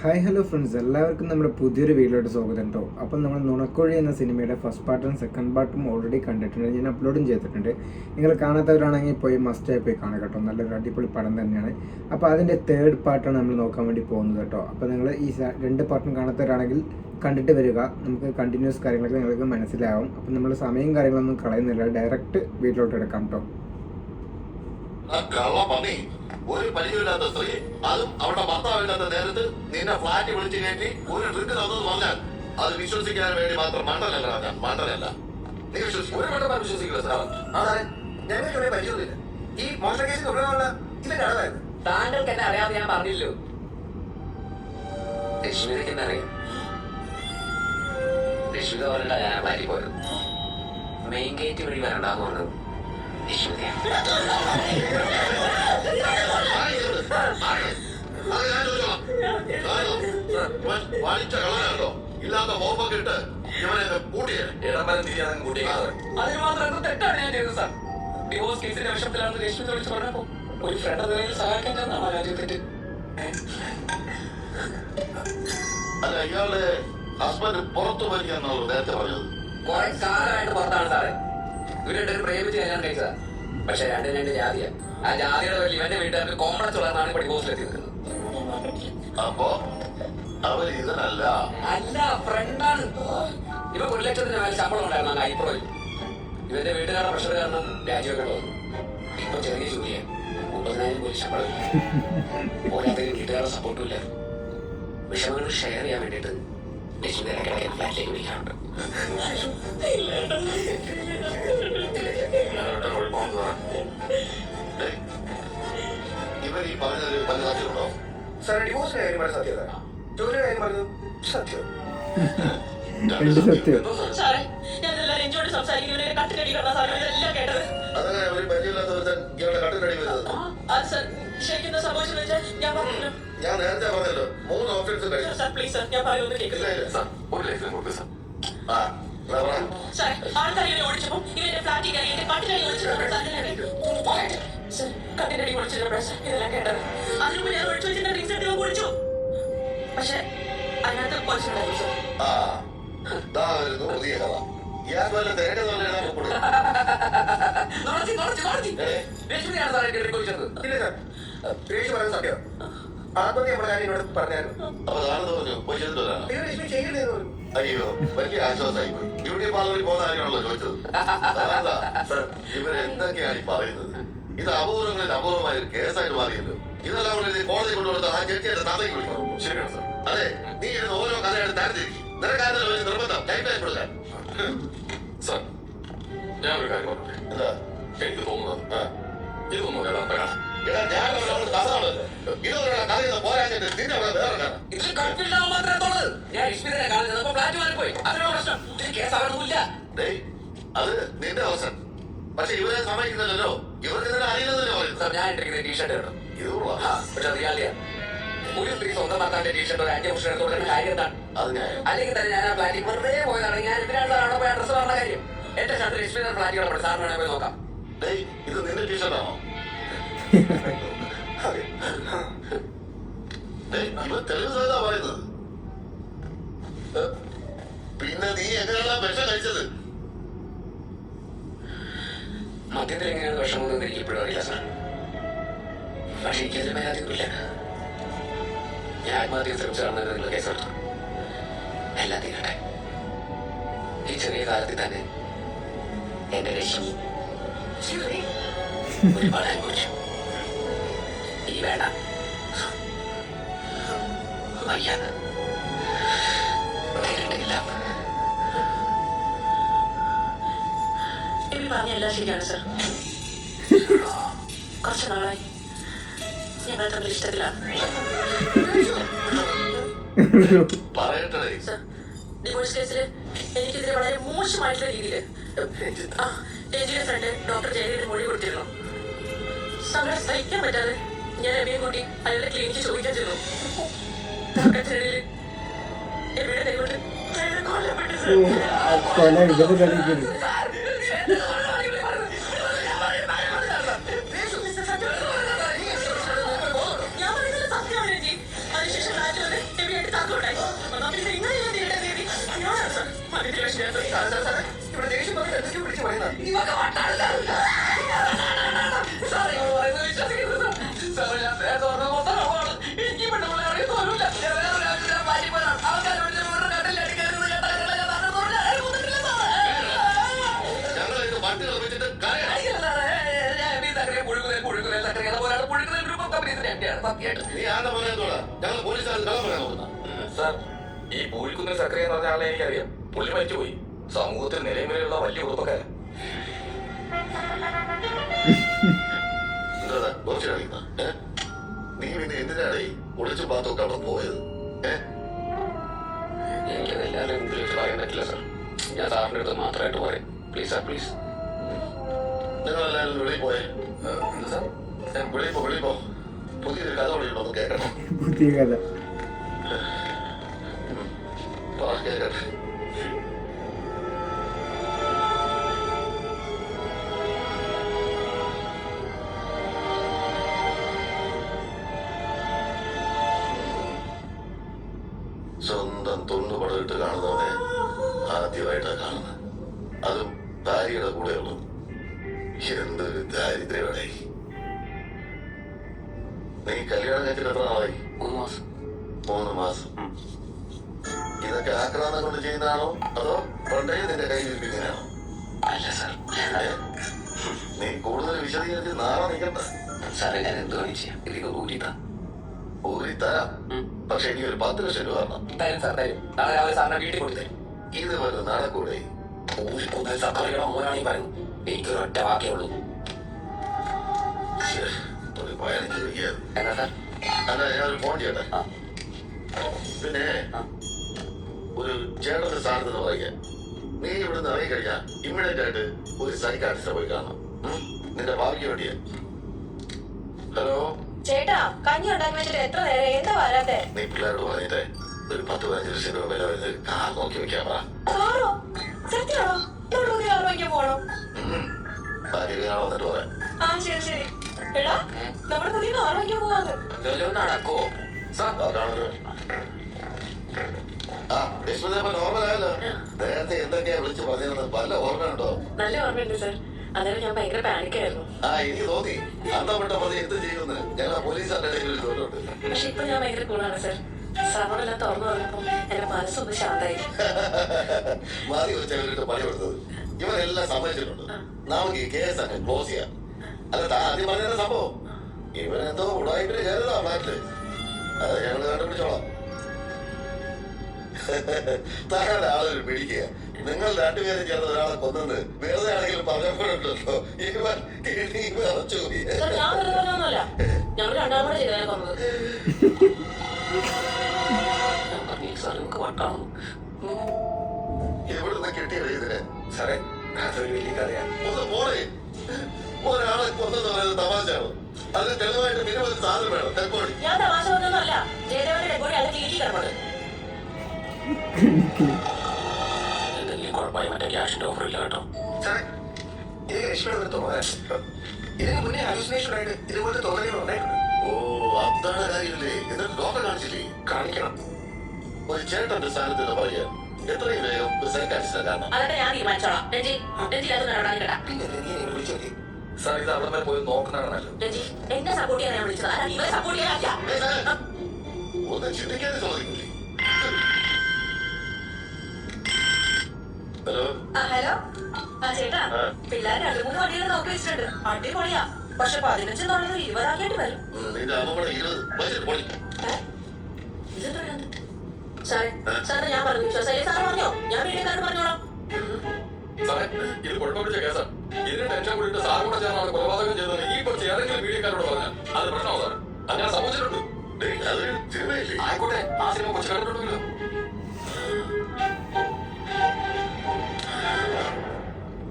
Hi hello friends, എല്ലാവർക്കും നമ്മുടെ പുതിയൊരു വീഡിയോയിലോട്ട് സ്വാഗതം കേട്ടോ. അപ്പം നമ്മൾ നുണക്കുഴി എന്ന സിനിമയുടെ ഫസ്റ്റ് പാർട്ടും സെക്കൻഡ് പാർട്ടും ഓൾറെഡി കണ്ടിട്ടുണ്ട്, ഞാൻ അപ്ലോഡും ചെയ്തിട്ടുണ്ട്. നിങ്ങൾ കാണാത്തവരാണെങ്കിൽ പോയി മസ്റ്റായി പോയി കാണുക കേട്ടോ. നല്ലൊരു അടിപൊളി പടം തന്നെയാണ്. അപ്പോൾ അതിൻ്റെ തേർഡ് പാർട്ടാണ് നമ്മൾ നോക്കാൻ വേണ്ടി പോകുന്നത് കേട്ടോ. അപ്പോൾ നിങ്ങൾ ഈ രണ്ട് പാർട്ടും കാണാത്തവരാണെങ്കിൽ കണ്ടിട്ട് വരിക, നമുക്ക് കണ്ടിന്യൂസ് കാര്യങ്ങളൊക്കെ നിങ്ങൾക്ക് മനസ്സിലാവും. അപ്പം നമ്മൾ സമയം കാര്യങ്ങളൊന്നും കളയുന്നില്ല, ഡയറക്റ്റ് വീട്ടിലോട്ട് എടുക്കാം കേട്ടോ. ഒരു പരിചയമില്ലാത്ത സ്ത്രീ, അതും അവരുടെ ഭർത്താവില്ലാത്ത നേരത്ത് നിന്നെ ഫ്ലാറ്റ് വിളിച്ചു കയറ്റി ഒരു ഡ്രിങ്ക് തന്നെന്ന് പറഞ്ഞാൽ അത് വിശ്വസിക്കാൻ വേണ്ടി മാത്രം മണ്ടനല്ല. ഞാൻ മണ്ടനല്ല, നീ വിശ്വസിക്കും. ഒരു മണ്ടം വിശ്വസിക്കില്ല സാർ. അതെ, ഞങ്ങൾക്ക് പരിചയമില്ല. ഈ മോഷണ കേസിൽ തുടങ്ങാനുള്ള ഇതിന്റെ അളവായിരുന്നു. താങ്കൾക്ക് എന്നെ അറിയാതെ ഞാൻ പറഞ്ഞില്ലോ. രശ്മിതയ്ക്ക് എന്നെ അറിയാം. രശ്മിത പറഞ്ഞിട്ടാ ഞാൻ ഫ്ലാറ്റിൽ പോയത്. മെയിൻ ഗേറ്റ് വഴി വരണ്ടാന്ന് പറഞ്ഞത് രശ്മിതയാണ്. വാണിച്ച കളനാണോ ഇല്ലാത്ത മോപ്പൊക്കെ ഇട്ട് ഇവനെ കൂട്ടിയേ ഇടമരം തിരിയാൻ കൂട്ടിയത്. അതിന് മാത്രം എന്ത് തെറ്റാണ് ഞാൻ ചെയ്തത് സാർ? ഡിവോഴ്സ് കേസിന്റെ വിഷമത്തിലാണെന്ന് രശ്മിത വിളിച്ച് പറഞ്ഞപ്പോ ഒരു ഫ്രണ്ട് നിലയിൽ സഹായിക്കാൻ ചെന്നാണോ രാജ്യത്തെറ്റ്? അല്ല, ഇയാളുടെ ഹസ്ബൻഡ് പുറത്തു പോയിരിക്കാന്നുള്ളത് നേരത്തെ പറഞ്ഞത്. കുറെ കാലമായിട്ട് പുറത്താണ് സാറേ. ഇവരുടെ ഒരു പ്രേമിച്ച് കല്യാണം കഴിച്ചതാ. പക്ഷെ രണ്ട് ജാതിയാ. ആ ജാതിയുടെ പേരിൽ ഇവന്റെ വീട്ടുകാർക്ക് കോംപ്ലക്സ് ഉള്ളതാണ് ഇപ്പൊ ഡിവോഴ്സിലെത്തി നിൽക്കുന്നത്. അപ്പോ അവർ ഇതിനല്ല, അല്ല, ഫ്രണ്ടാണ്. ഇവ 1 ലക്ഷത്തിന് മേലെ ശമ്പളം ഉണ്ടായിരുന്നു അങ്ങ് ഐപ്രോയിൽ. ഇവന്റെ വീട്ടുകാരുടെ പ്രഷർ കാരണം രാജിവെക്കേണ്ടി വന്നു. ഇപ്പൊ ചെറിയ ജോലിയാണ്, 30,000 പോലും ശമ്പളം. പോരാത്തതിന് വീട്ടുകാരുടെ സപ്പോർട്ടും ഇല്ല. വിഷമങ്ങൾ ഷെയർ ചെയ്യാൻ വേണ്ടിയിട്ട് ലക്ഷ്മി ഇടയ്ക്കിടയ്ക്ക് ഫ്ലാറ്റിലേക്ക് വിളിക്കാറുണ്ട്. ഇവർ ഈ പറഞ്ഞത് പല സാധ്യതയുണ്ടോ? സാർ, ഡിവോഴ്സിന്റെ കാര്യം വളരെ സത്യത, ജോലിയുടെ കാര്യം പറഞ്ഞത് സത്യം. സാറേ, ഞാൻ എല്ലാവരും എന്നോട് സംസാരിക്കുന്നവരെ കട്ടിലടി കിടന്ന സാധനം ഇതെല്ലാം കേട്ടത്. അതങ്ങനെ ഒരു പരിചയമില്ലാത്തവർ ഇയാളുടെ കട്ടിലടി വരുന്നത്. അത് സാർ, ശരിക്കും സംഭവിച്ചെന്ന് വെച്ചാൽ ഞാൻ പറഞ്ഞു. ഞാൻ നേരത്തെ പറഞ്ഞല്ലോ, 3 ഓപ്ഷൻസ് കഴിഞ്ഞു. സാർ പ്ലീസ് സാർ, ഞാൻ പറയുന്നത് കേൾക്കില്ല. സാറേ, ആൾക്കാരെ ഓടിച്ചപ്പോൾ ഇവന്റെ ഫ്ലാറ്റിൽ കയറി എന്റെ കട്ടിലടി ഓടിച്ചിട്ടുണ്ട്. സാർ, കട്ടിലടി ഓടിച്ചിട്ടുണ്ട് സാർ, ഇതെല്ലാം കേട്ടത്. അതിനുമ്പ് ഞാൻ ഒഴിച്ചു വെച്ചിട്ട് ഡ്രിങ്ക്സ് എടുത്ത് കുടിച്ചു. പക്ഷെ അതിനകത്ത് കുറച്ചുണ്ടായിരുന്നു സാർ. പുതിയ കഥ. ഇയാൾക്ക് വല്ല തേങ്ങ രശ്മിയാണ് സാറേ ചോദിച്ചത്. ഇല്ല സാർ, രേഷ് പറയുന്നത് സത്യം. ആത്മഹത്യ നമ്മുടെ കാര്യം എന്നോട് പറഞ്ഞായിരുന്നു. അപ്പൊ താനെന്ന് പറഞ്ഞു പോയി ചെയ്തിട്ടാണ്. ഇത് രശ്മി ചെയ്യരുതെന്ന് പറഞ്ഞു. അയ്യോ, വലിയ ആശ്വാസമായി പോയി. ബ്യൂട്ടി പാർലറിൽ പോകുന്ന കാര്യമാണല്ലോ ചോദിച്ചത്. ഇവരെന്തൊക്കെയാണ് ഈ പറയുന്നത്? ഇത് അപൂർവങ്ങളിൽ അപൂർവമായ ഒരു കേസായിട്ട് മാറിയല്ലോ. ഇതെല്ലാം കൂടി കോടതി കൊണ്ടുകൊടുത്ത ആ ജഡ്ജിയുടെ താത്തേക്ക് വിളിക്കണം. ശരിയാണ് സാർ. അതെ, നീ ഇരുന്ന് ഓരോ കഥയായിട്ട് തരത്തിരിക്കും. നിനക്കാരുടെ ഒരു നിർബന്ധം ലൈഫ് ടൈം കൊടുക്കാൻ. സാർ, ഞാനൊരു കാര്യം പറഞ്ഞോട്ടെ. എന്താ എനിക്ക് തോന്നുന്നത് ഇതൊന്നും യഥാർത്ഥ കഥ. എടാ, ഞാൻ കഥകളല്ലോ. ഇതൊരു കഥയിൽ പോരാഞ്ഞിട്ട് നിന്നെ അവിടെ വേറെ കഥ. ഇതിൽ കൺഫ്യൂഷൻ ആവാൻ മാത്രമേ തോന്നുന്നത്. ഞാൻ രശ്മിതനെ കാണുന്നത് ഫ്ലാറ്റ് മാറിപ്പോയി. അതിനോ പ്രശ്നം. ഇതിന് കേസ് ആവണമെന്നില്ല. ഡേയ്, അത് നിന്റെ അവസരം. പക്ഷെ ഇവരെ സമ്മതിക്കുന്നില്ലല്ലോ. ഇവർക്ക് ഇതിനെ അറിയില്ലെന്നല്ലേ പറയുന്നത്. സാർ, ഞാൻ ഇട്ടിരിക്കുന്ന ടീഷർട്ട് ഇടണം. ഇതുള്ള പക്ഷെ അത് റിയാലിറ്റിയാണ്. ഒരു സ്ത്രീ സ്വന്തം ഭർത്താവിന്റെ ടീഷർട്ട് ഒരു 5 വർഷം എടുത്ത് കൊടുക്കുന്ന കാര്യം എന്താണ്? അത് ഞാൻ അല്ലെങ്കിൽ തന്നെ ഞാൻ ആ ഫ്ലാറ്റിൽ വെറുതെ പോയതാണ്. ഞാൻ ഇതിനാണ് സാർ അവിടെ പോയി അഡ്രസ് പറഞ്ഞ കാര്യം. എന്റെ ഷർട്ട് രശ്മിത ഫ്ലാറ്റുകളെ സാറിന് വേണമെങ്കിൽ പോയി നോക്കാം. ഡേയ്, ഇത് നിന്റെ ടീഷർട്ടാണോ? ഇവ തെളിവ് സഹിതാ പറയുന്നത്. പിന്നെ നീ എങ്ങനെയാണ് വിഷം കഴിച്ചത്? മദ്യത്തിൽ എങ്ങനെയാണ് വിഷമമെന്ന് എനിക്ക് ഇപ്പോഴും അറിയില്ല സാർ. പക്ഷെ എനിക്കതിന് മേലാതില്ല. ഞാൻ ആത്മഹത്യ ശ്രമിച്ചാണെന്ന് നിങ്ങൾ കേസെടുത്തു. എല്ലാം തീരട്ടെ. ഈ ചെറിയ കാലത്തിൽ തന്നെ എന്റെ രശ്മി ഒരുപാട് അനുഭവിച്ചു. ഈ വേണ്ട വയ്യാന്ന് നേരിട്ടില്ല. എബി പറഞ്ഞ എല്ലാം ശരിയാണ് സാർ. കുറച്ച് നാളായി ഞങ്ങൾ തമ്മിൽ ഇഷ്ടത്തിലാണ് പറയട്ടെ. സാർ. ഡിവോഴ്സ് കേസിൽ എനിക്കെതിരെ വളരെ മോശമായിട്ടുള്ള രീതിയിൽ രഞ്ജിയുടെ ഫ്രണ്ട് ഡോക്ടർ ജയദേവിന് മൊഴി കൊടുത്തിരുന്നു. സമരം സഹിക്കാൻ പറ്റാതെ ഞാൻ എബിയെ കൂട്ടി അയാളുടെ ക്ലിനിക്കിൽ ചോദിക്കാൻ ചെന്നു. ഡോക്ടറിനിടയിൽ എബിയുടെ കൈകൊണ്ട് അയാളെ കൊല്ലപ്പെട്ടു സാർ. ഞാൻ പറയുന്നത് സത്യമാണ് രഞ്ജി. അതിനുശേഷം നാട്ടിൽ വന്ന് എബിയെ ഇവിടെ ദേഷ്യം പറഞ്ഞ് എന്തൊക്കെയോ വിളിച്ച് പറയുന്ന ഇവക്ക് വട്ടാണില്ല. സാർ ഇവൾ പറയുന്നത് വിശ്വസിക്കരുത് സാർ. ഞാൻ നേരത്തെ പറഞ്ഞത് മൊത്തം കളവാണ്. എനിക്ക് പെണ്ണുപിള്ളെ അറിയത്തോലുമില്ല. ഞാൻ വേറൊരു ആവശ്യത്തിന് ഭാര്യപ്പോഴാണ് ആൾക്കാർ വിളിച്ച് മുഴുവൻ കട്ടിൽ അടിക്കരുത് കേട്ട കാര്യങ്ങളെ ഞാൻ പറഞ്ഞത് പറഞ്ഞാൽ ആരും കൊന്നിട്ടില്ല സാറേ. ഞങ്ങൾ ഇത് വണ്ടികൾ വെച്ചിട്ട് കരയാ. അടിക്കില്ല സാറേ. ഞാൻ എം.പി. സക്കറിയെ പുഴുകുന്നേ സക്കറിയെ അതുപോലെയാണ് പുഴുകുന്ന ഗ്രൂപ്പ് ഓഫ് കമ്പനീസിന്റെ എം.ഡിയാണ് സത്യമായിട്ട്. നീ ആരുടെ പറയാൻ തോടാ? ഞങ്ങൾ പോലീസുകാർ കള്ളം പറയാൻ നോക്കുന്ന. സാർ, ഈ പൂഴിക്കുന്നിൽ സക്രിയ എന്ന് പറഞ്ഞ ആളെ എനിക്കറിയാം. പുള്ളി മരിച്ചുപോയി. സമൂഹത്തിൽ നിലയും വരെയുള്ള വലിയ കുടുംബക്കാരൻ. എന്താ കുറച്ച് കളിക്കുന്ന? നീ പിന്നെ എന്തിനാണ് ഈ ഒളിച്ചു പാത്തൊക്കെ അവിടെ പോയത്? എനിക്കത് എല്ലാവരും മുമ്പിൽ പറയാൻ പറ്റില്ല സാർ. ഞാൻ സാറിൻ്റെ അടുത്ത് മാത്രമായിട്ട് പറയും. Please sir, please. നിങ്ങളെല്ലാവരും വെളിയിൽ പോയേ. എന്താ സാർ? വെളിയിൽ പോ. പുതിയൊരു കഥ ഒളിയുണ്ടോ കേൾക്കട്ടെ. പുതിയ കഥ. കേൾക്കട്ടെ. സ്വന്തം തൊണ്ടുപടമിട്ട് കാണുന്നവനെ ആദ്യമായിട്ടാണ് കാണുന്നത്. അതും ഭാര്യയുടെ കൂടെയുള്ളൂ. എന്തൊരു ദാരിദ്ര്യമാണ്. നീ കല്യാണം കഴിച്ചിട്ട് എത്ര നാളായി? 3 മാസം. 3 മാസം. ഇതൊക്കെ ആക്രാന്തം കൊണ്ട് ചെയ്യുന്നതാണോ അതോ പണ്ടേ നിന്റെ കയ്യിൽ ഇരിപ്പിങ്ങനെയാണോ? അല്ല സാർ. നീ കൂടുതൽ വിശദീകരിച്ച് നാളെ നിൽക്കണ്ട. സാറേ, ഞാൻ എന്ത് വേണം ചെയ്യാം? ഇതിക്ക് ഊരിത്താ. ഊരി തരാം. പക്ഷെ എനിക്ക് ഒരു 10 ലക്ഷം രൂപ തരണം. തരും സാർ, തരും. നാളെ രാവിലെ സാറിനെ വീട്ടിൽ കൊണ്ടു തരും. ഇത് വരെ നടക്കൂടെ? ഊരിക്കൂന്നൽ സക്കറിയുടെ മോനാണെങ്കിൽ പറയുന്നു. എനിക്കൊരു ഒറ്റ വാക്കേ ഉള്ളൂ. ശ്ശേ, ഒരു 15 രൂപയ്ക്ക്. എന്നാ സാർ? അല്ല, ഞാനൊരു ഫോൺ ചെയ്യട്ടെ. ആ. പിന്നെ ഒരു ചേട്ടന്റെ സ്ഥാനത്ത് പറയാം. നീ ഇവിടുന്ന് ഇറങ്ങിക്കഴിഞ്ഞാൽ ഇമ്മീഡിയറ്റ് ആയിട്ട് ഒരു സൈക്കാട്രിസ്റ്റിനെ പോയി കാണണം. നിന്റെ ഭാവിക്ക് വേണ്ടിയാ. ഹലോ, ചേട്ടാ, കഞ്ഞി ഉണ്ടാക്കി വെച്ചിട്ട് എത്ര നേരം എന്താ വരാത്തെ? നീ പിള്ളേരോട് പറഞ്ഞിട്ടേ ഒരു 10-15 ലക്ഷം രൂപ വില വരുന്ന കാർ നോക്കി വെക്കാൻ പറ. കാറോ? സത്യമാണോ? നമ്മൾ പുതിയ കാർ വാങ്ങിക്കാൻ പോകണം. ഭാര്യ ഞാൻ വന്നിട്ട് പറയാം. ആ, ശരി ശരി. എടാ, നമ്മുടെ പുതിയ കാർ വാങ്ങിക്കാൻ പോവാന്ന്. ഇതൊരു നടക്കോ സാർ? ആ, വിഷ്ണുദേവ നോർമൽ ആയല്ലോ. നേരത്തെ എന്തൊക്കെയാ വിളിച്ച് പറഞ്ഞതെന്ന് വല്ല ഓർമ്മയുണ്ടോ? നല്ല ഓർമ്മയുണ്ട് സാർ. അന്നേരം ഞാൻ ഭയങ്കര പാനിക്കായിരുന്നു. ആ, എനിക്ക് തോന്നി അന്തപ്പെട്ട മതി എന്ത് ചെയ്യുമെന്ന്. ഞങ്ങൾ പോലീസുകാരുടെ ഇടയിൽ ഒരു ചോദ്യമുണ്ട്. പക്ഷെ ഇപ്പൊ ഞാൻ ഭയങ്കര കൂളാണ് സാർ. സാറിനെല്ലാം തുറന്നു പറഞ്ഞപ്പോ എന്റെ മനസ്സൊന്ന് ശാന്തായി. മാറി വെച്ചവരിട്ട് പണി കൊടുത്തത് ഇവരെല്ലാം സമ്മതിച്ചിട്ടുണ്ട്. നമുക്ക് ഈ കേസ് അങ്ങ് ക്ലോസ് ചെയ്യാം. അല്ല, താൻ ആദ്യം പറഞ്ഞ സംഭവം ഇവനെന്തോ ഉടായ്പിന് കയറുന്നതാ ഫ്ലാറ്റില്. അത് ഞങ്ങൾ കണ്ടുപിടിച്ചോളാം. താങ്കളുടെ ആളൊരു പിടിക്കുക. നിങ്ങൾ രണ്ടുപേരും ചേർന്ന് ഒരാളെ കൊന്നത് വെറുതെ ആണെങ്കിലും പറഞ്ഞപ്പോഴുണ്ടല്ലോ ഇവൻ കിഴി വിറച്ചു പോയി. സാർ, ഞാൻ വെറുതെ പറഞ്ഞൊന്നുമല്ല. ഞങ്ങൾ രണ്ടാം കൂടെ ചെയ്താൽ പറഞ്ഞത്. സാർ, നമുക്ക് വട്ടാണോ? എവിടുന്ന് കിട്ടിയത് ഇതിന്? സാറേ, അതൊരു വലിയ കഥയാണ്. ഒന്ന് പോണേ. ഒരാളെ കൊന്നെന്ന് പറയുന്നത് തമാശയാണ്. അതിന് തെളിവായിട്ട് നിരവധി സാധനം വേണം. തെക്കോടി ഞാൻ തമാശ പറഞ്ഞൊന്നുമല്ല. ജയദേവന്റെ ഡെബോഡി അത് കീഴി കിടപ്പത്. എന്തെങ്കിലും കുഴപ്പമായി മറ്റേ ക്യാഷിന്റെ ഓഫർ ഇല്ല കേട്ടോ. സാറേ, എനിക്ക് രക്ഷപ്പെടാൻ തോന്നാൻ ഇതിന് മുന്നേ ഹാലുസിനേഷൻ ആയിട്ട് ഇതുപോലത്തെ തോന്നലുകൾ ഉണ്ടായിട്ടുണ്ട്. ഓ, അതാണ് കാര്യമില്ലേ? എന്നിട്ട് ഡോക്ടറെ കാണിച്ചില്ലേ? കാണിക്കണം. ഒരു ചേട്ടന്റെ സ്ഥാനത്ത് നിന്ന് പറയാൻ എത്രയും വേഗം ഒരു സൈക്കാട്രിസ്റ്റിനെ കാണണം. അതൊക്കെ ഞാൻ തീരുമാനിച്ചോളാം. രഞ്ജി, രഞ്ജി അത് നടക്കാൻ കേട്ടാ. പിന്നെ നീ എന്നെ വിളിച്ചു നോക്കി. സാർ, ഇത് അവിടെ വരെ പോയി നോക്കുന്നതാണല്ലോ. രഞ്ജി, എന്നെ സപ്പോർട്ട് ചെയ്യാൻ ഞാൻ വിളിച്ചത്. അല്ല, ഇവരെ സപ്പോർട്ട് ചെയ്യാൻ. ഏയ് സാർ, ഒന്ന് ചിന്തിക്കാതെ ചോദിക്കൂലേ? Hello, hello. ആ ചേട്ടാ, പിള്ളേർ 2-3 വണ്ടികൾ നോക്കി വെച്ചിട്ടുണ്ട്. അടിപൊളിയാ. പക്ഷെ 15 എന്നുള്ളത് 20 ആക്കിയിട്ട് വരും. നിന്റെ അമ്മയുടെ 20 ബജറ്റ് പൊളി. സാറേ, സാറിന് ഞാൻ പറഞ്ഞു വിശ്വാസമായി. സാറ് പറഞ്ഞോ? ഞാൻ വീട്ടുകാരോട് പറഞ്ഞോളാം. സാറേ, ഇത് കുഴപ്പം പിടിച്ച കേസാണ്. ഇതിന് ടെൻഷൻ കൂടിയിട്ട് സാർ കൂടെ ചേർന്നാണ് കൊലപാതകം ചെയ്തത്. ഈ കുറച്ച് ഏതെങ്കിലും മീഡിയക്കാരോട് പറഞ്ഞാൽ അത് പ്രശ്നമാവും സാർ. അങ്ങനെ സംഭവിച്ചിട്ടുണ്ട്. ഡേയ്, അതൊരു സിനിമയില്ലേ? ആയിക്കോട്ടെ, ആ സിനിമ കുറച്ച് കണ്ടിട്ടുണ്ടല്ലോ.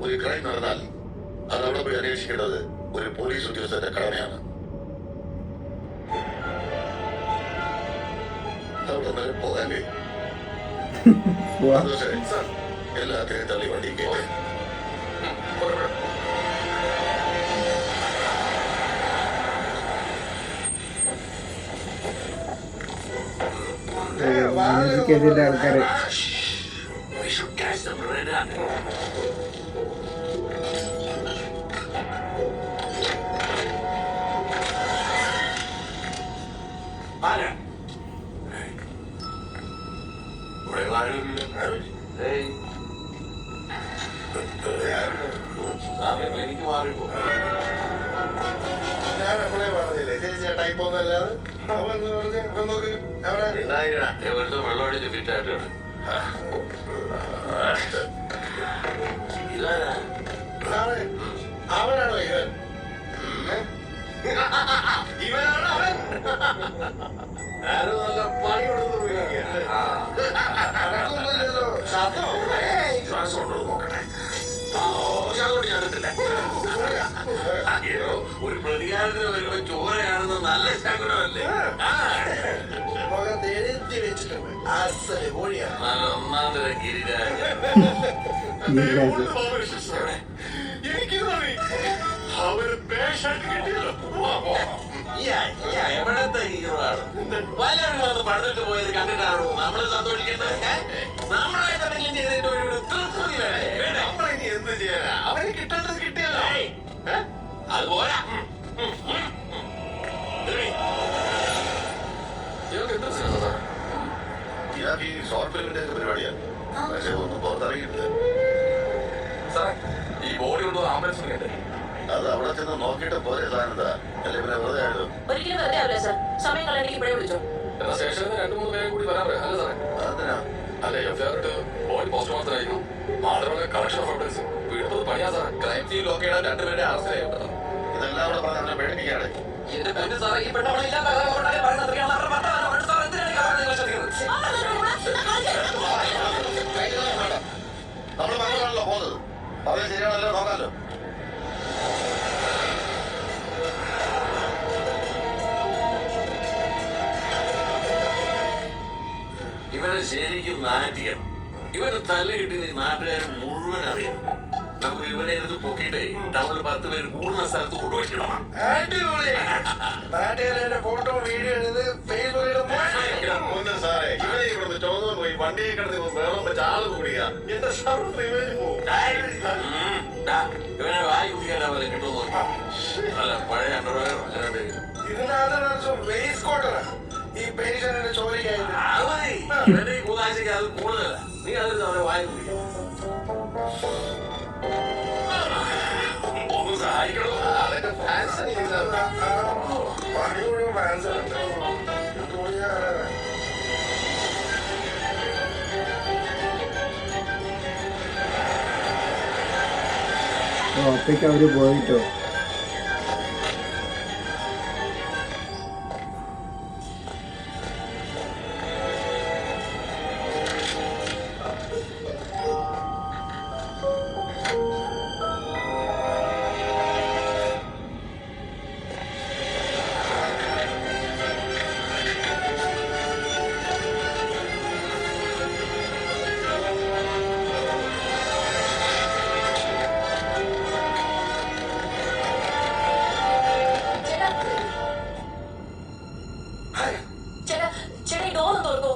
ഒരു ക്രൈം നടന്നാൽ അത് അവിടെ പോയി അന്വേഷിക്കേണ്ടത് ഒരു പോലീസ് ഉദ്യോഗസ്ഥന്റെ കടമയാണ്. അവിടെ വരെ പോകാല്ലേ? സാർ, എല്ലാത്തിനെയും തള്ളി വണ്ടി കേട്ടെ. മ്യൂസിക് ചെയ്തിന്റെ ആൾക്കാര് We should catch ആരാ ഇവിടെ ആരും എനിക്ക് മാറിപ്പോ ഞാൻ എപ്പോഴേ പറഞ്ഞില്ലേ ചേച്ചി ടൈപ്പ് ഒന്നല്ലാതെ അവൻ നോക്ക് അവിടെ വെള്ളം അടിച്ച് ഫിറ്റായിട്ട് അവനാണോ ഇവൻ ഇവനാണ് അവൻ ആരും നല്ല പണി കൊടുത്തു ശബ്ദം ശ്വാസം ഉണ്ടോ നോക്കട്ടെ ഒരു പ്രതികാരത്തിന് വരുമ്പോ ചോരയാണെന്ന് നല്ല ശകുനമല്ലേ വെച്ചിട്ടുണ്ട് നല്ല ഒന്നാം തരം ഗിരിരാജ എനിക്ക് അവര് പേഷായിട്ട് കിട്ടിയല്ലോ എവിടത്തെ ഹീറോ ആണ് പലരും വന്ന് പണിതിട്ട് പോയത് കണ്ടിട്ടാണോ നമ്മള് സന്തോഷിക്കേണ്ടത് നമ്മളായിട്ടെന്തെങ്കിലും ചെയ്തിട്ട് ഒരു തൃപ്തി വേണ്ടേ നമ്മളിനി എന്ത് ചെയ്യാനാ അവന് കിട്ടേണ്ടത് കിട്ടിയല്ലോ അതുപോലെ ഇയാൾക്ക് ഈ ഷോർട്ട് ഫിലിമിന്റെ ഒക്കെ പരിപാടിയാണ് പക്ഷെ ഒന്നും പുറത്തിറങ്ങിയിട്ടില്ല സാറേ ഈ ബോഡി കൊണ്ടുവന്ന ആംബുലൻസ് കേട്ടെ അത് അവിടെ ചെന്ന് നോക്കിയിട്ട് പോരെ സാധനത്താ അല്ലെ പിന്നെ വെറുതെ ആയിരുന്നു ഒരിക്കലും വെറുതെ ആവില്ല സാർ സമയം കളയാൻ ഇപ്പോഴേ വിളിച്ചോ എന്നാ സ്റ്റേഷനിൽ നിന്ന് 2-3 പേരെ കൂടി വരാൻ പറയാം അല്ലേ സാറേ അതിനാ അല്ലെ എഫ്ഐആർ ഇട്ട് ബോഡി പോസ്റ്റ്മോർട്ടമായിരുന്നു മാത്രമല്ല കളക്ഷൻ ഓഫ് എവിഡൻസ് വീഴ്ത്തത് പണിയാ സാറേ ക്രൈം സീൻ ലോക്ക് ചെയ്യാൻ 2 പേരെ അറസ്റ്റ് ചെയ്യപ്പെട്ടത് ഇതെല്ലാം കൂടെ പറഞ്ഞ അവനെ പേടിപ്പിക്കാണ് എന്റെ പെണ്ണ് സാറേ ഈ പെണ്ണവളെ ഇല്ലാത്ത നമ്മൾ മകളാണല്ലോ പോകുന്നത് അവരെ ശരിയാണല്ലോ നോക്കാമല്ലോ ഇവനെ ശരിക്കും നാറ്റിക്കണം ഇവന് തലയിട്ട് നാട്ടുകാർ മുഴുവൻ അറിയണം നമുക്ക് ഇവനെ എടുത്ത് പൊക്കിയിട്ടേ ടൗണിൽ 10 പേര് കൂടുന്ന സ്ഥലത്ത് കൊണ്ടുപോയിക്കണം നാട്ടുകാരുടെ ഫോട്ടോ വീഡിയോ എടുത്ത് ഫേസ്ബുക്കിൽ സാറേ ഇവനെ ഇവിടുന്ന് ചോദിച്ചു പോയി വണ്ടിയെ കിടന്ന് വെള്ളം വെച്ച് ആള് കൂടിയ എന്റെ ഇവനെ വായി കുടിക്കാൻ പോലെ കിട്ടുമോ അല്ല പഴയ അണ്ടർവെയർ ഈ പേഷ്യന്റിന്റെ ചോദിക്കാതെ കൂതാശിക്ക് അത് കൂടുതലാ നീ അതിൽ അവരെ വായി കുടിക്കും ഒന്ന് സഹായിക്കണോ അതൊക്കെ ഫാൻസ് ഫാൻസ് അപ്പേക്ക് അവര് പോയിട്ടോ ചേട്ടാ ഈ ഡോർ തുറക്കോ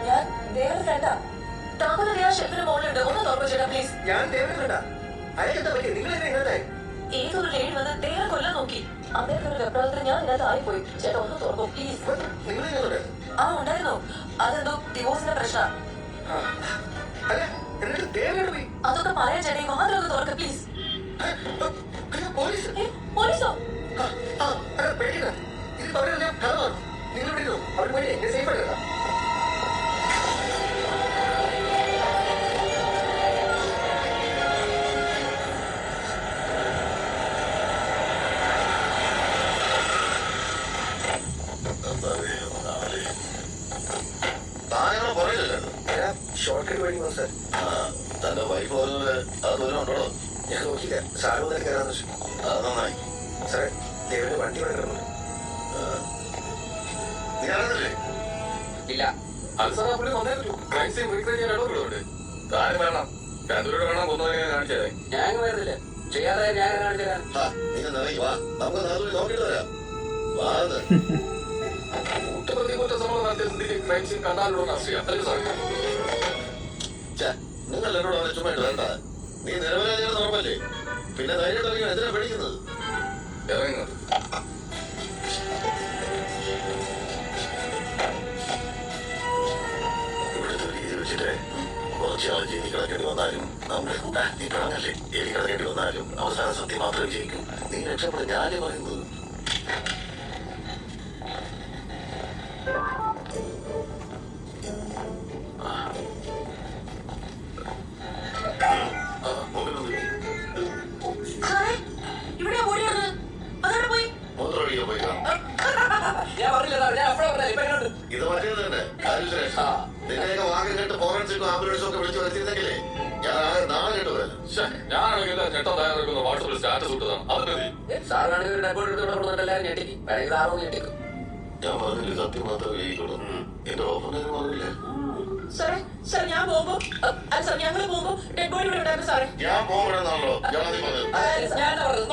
ഞാൻ ദേവന്റെ ഫ്രണ്ടാ താമര ഷെഫിന് മോളിലുണ്ട് ഒന്ന് തുറക്കോ ചേട്ടാ പ്ലീസ് ഞാൻ ദേവന്റെ ഫ്രണ്ടാ അയക്കെന്താ പറ്റി നിങ്ങൾ എന്നെ ഇങ്ങോട്ടായി ഏതൊരു ലേഡി വന്ന് ദേവനെ കൊല്ലാൻ നോക്കി അന്നേരത്തെ ഒരു വെപ്രാളത്തിൽ ഞാൻ ഇതിനകത്ത് ആയിപ്പോയി ചേട്ടാ ഒന്ന് തുറക്കോ പ്ലീസ് നിങ്ങൾ ഇങ്ങോട്ട് ആ ഉണ്ടായിരുന്നോ അതെന്തോ ഡിവോഴ്സിന്റെ പ്രശ്ന അല്ല എന്നിട്ട് ദേവനോട് പോയി അതൊക്കെ പറയാൻ ചേട്ടാ ഈ വാതിലൊന്ന് തുറക്ക പ്ലീസ് പോലീസ് പോലീസോ പേടിക്കണ്ട ഇത് അവരെല്ലാം കഥ പറഞ്ഞു നിങ്ങൾ വിളിക്കോ അവർ പോയി എന്നെ സേഫ് ആയിട്ടാ താങ്കളെ പറയില്ലല്ലോ ഷോർട്ട് കട്ട് വഴി വന്നു സാർ തന്റെ വൈഫ് പറഞ്ഞത് അത് വല്ലതും ഉണ്ടോ ഞാൻ നോക്കിയില്ല സാറ് മുതൽ കയറാന്ന് വെച്ചു അത് നന്നായി സാറേ ദേവന്റെ വണ്ടി ഇവിടെ കിടന്നു നീ അറിഞ്ഞില്ലേ ഇല്ല അത് സാറേ പുള്ളി വന്നേ പറ്റൂ ക്രൈം സീൻ റീക്രിയേറ്റ് ചെയ്യാൻ ഇടപെടുന്നുണ്ട് താനും വേണം രണ്ടുപേരുടെ വേണം കൊന്നതിനെ കാണിച്ചതേ ഞാൻ വരുന്നില്ല ചെയ്യാതെ ഞാൻ കാണിച്ചു തരാം നീ നിറങ്ങി വാ നമുക്ക് നാളെ നോക്കിയിട്ട് വരാം വാ കുറ്റപ്രതി കുറ്റസമ്മതം നടത്തിയ സ്ഥിതിക്ക് ക്രൈം സീൻ കണ്ടാലുള്ള രാഷ്ട്രീയം അല്ലേ സാർ? നിങ്ങൾ എന്നോട് അവനെ ചുമ്മാ വേണ്ട. നീ നിരപരാധിയാണെന്ന് ഉറപ്പല്ലേ? പിന്നെ ധൈര്യമായിട്ട് ഇറങ്ങി എന്തിനാ പേടിക്കുന്നത്? ഇറങ്ങുന്നത് ഇവിടുത്തെ രീതി വെച്ചിട്ട് കുറച്ചാൾ ജയിലിൽ കിടക്കേണ്ടി വന്നാലും നമ്മൾ നീ പറഞ്ഞല്ലേ ജയിലിൽ കിടക്കേണ്ടി വന്നാലും അവസാന സത്യം മാത്രമേ ജയിക്കൂ. നീ രക്ഷപ്പെടും. ഞാനേ പറയുന്നത്. സാറേ ഇവിടെ ഓടിയത് അതോടെ പോയി മൂത്രമൊഴിക്കാൻ പോയി കാണും. ഞാൻ പറഞ്ഞില്ല സാർ, ഞാൻ അപ്പഴേ പറഞ്ഞില്ല. ഇപ്പൊ എങ്ങനെയുണ്ട്? ഇത് മറ്റേത് തന്നെ. കാര്യശ്രേഷ്ഠ. നിന്റെയൊക്കെ വാക്ക് കേട്ട് ഫോറൻസിക്കും ആംബുലൻസും ഒക്കെ വിളിച്ചു വരുത്തിയിരുന്നെങ്കിലേ ഞാൻ ആകെ നാളെ കേട്ടുപോയല്ലോ. ഞാനാണെങ്കിൽ ഞെട്ടം തയ്യാറെടുക്കുന്ന വാട്സപ്പിൽ സ്റ്റാറ്റസ് ഇട്ടതാണ്. അത് മതി. സാറാണെങ്കിൽ ഒരു ഡെപ്പോട്ട് എടുത്ത് ഇവിടെ എല്ലാവരും ഞെട്ടിക്കും. വേണമെങ്കിൽ സാറും ഞെട്ടിക്കും. ഞാൻ പറഞ്ഞില്ല സത്യം മാത്രമേ ജയിക്കുള്ളൂ. എന്റെ ഓപ്പണേറ്റ് പറഞ്ഞില്ലേ? സാറേ സാർ ഞാൻ പോകുമ്പോ അല്ല സാർ ഞങ്ങൾ പോകുമ്പോ ഡെഡ് ബോഡി ഇവിടെ ഉണ്ടായിരുന്നു സാറേ. ഞാൻ പോകണമെന്നാണല്ലോ ഞാൻ ആദ്യം പറഞ്ഞത്. ഞാൻ എന്താ പറഞ്ഞത്?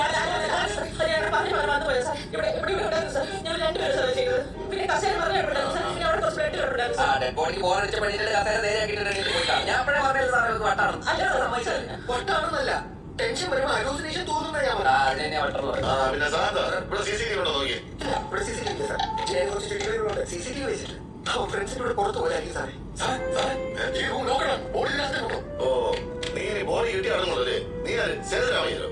ഞങ്ങൾ പറഞ്ഞു വന്നു പോയത് സാർ. ഇവിടെ ഉണ്ടായിരുന്നു സാർ. ഞങ്ങൾ രണ്ടുപേരും സാർ ചെയ്തത്. പിന്നെ കസേര പറഞ്ഞു ഉണ്ടായിരുന്നു സാർ. പിന്നെ അവിടെ കുറച്ച് ബ്ലഡ് ഉണ്ടായിരുന്നു സാർ. ഡെഡ് ബോഡിക്ക് പോകാനടിച്ച പണിയുടെ കസേര നേരെയാക്കിയിട്ട് പോയിട്ടാണ്. ഞാൻ അപ്പഴേ പറഞ്ഞത് സാറേ ഇത് വട്ടാണ്. അല്ല സാർ പൊട്ടാണെന്നല്ല, ടെൻഷൻ വരുമ്പോ അലോസിനേഷൻ തോന്നുന്ന ഞാൻ പറഞ്ഞു. അതിനെ ഞാൻ വട്ടെന്ന് പറഞ്ഞു. പിന്നെ സാധാ ഇവിടെ CCTV ഉണ്ടോ നോക്കിയേ? ഇവിടെ CCTV ഇല്ല സാർ. ചെയ്യാൻ കുറച്ച് ചെടികളുണ്ട്. CCTV വെച്ചിട്ട് അവൻ ഫ്രണ്ട്സിനോട് പുറത്ത് പോയായിരിക്കും സാറേ. ഈ റൂം നോക്കണം. ഓടിനകത്ത് നോക്കണം. ഓ നീ ഇനി ബോഡി കിട്ടി അടങ്ങുള്ളൂ. നീ ആര് ശരതരാമയ്യരോ?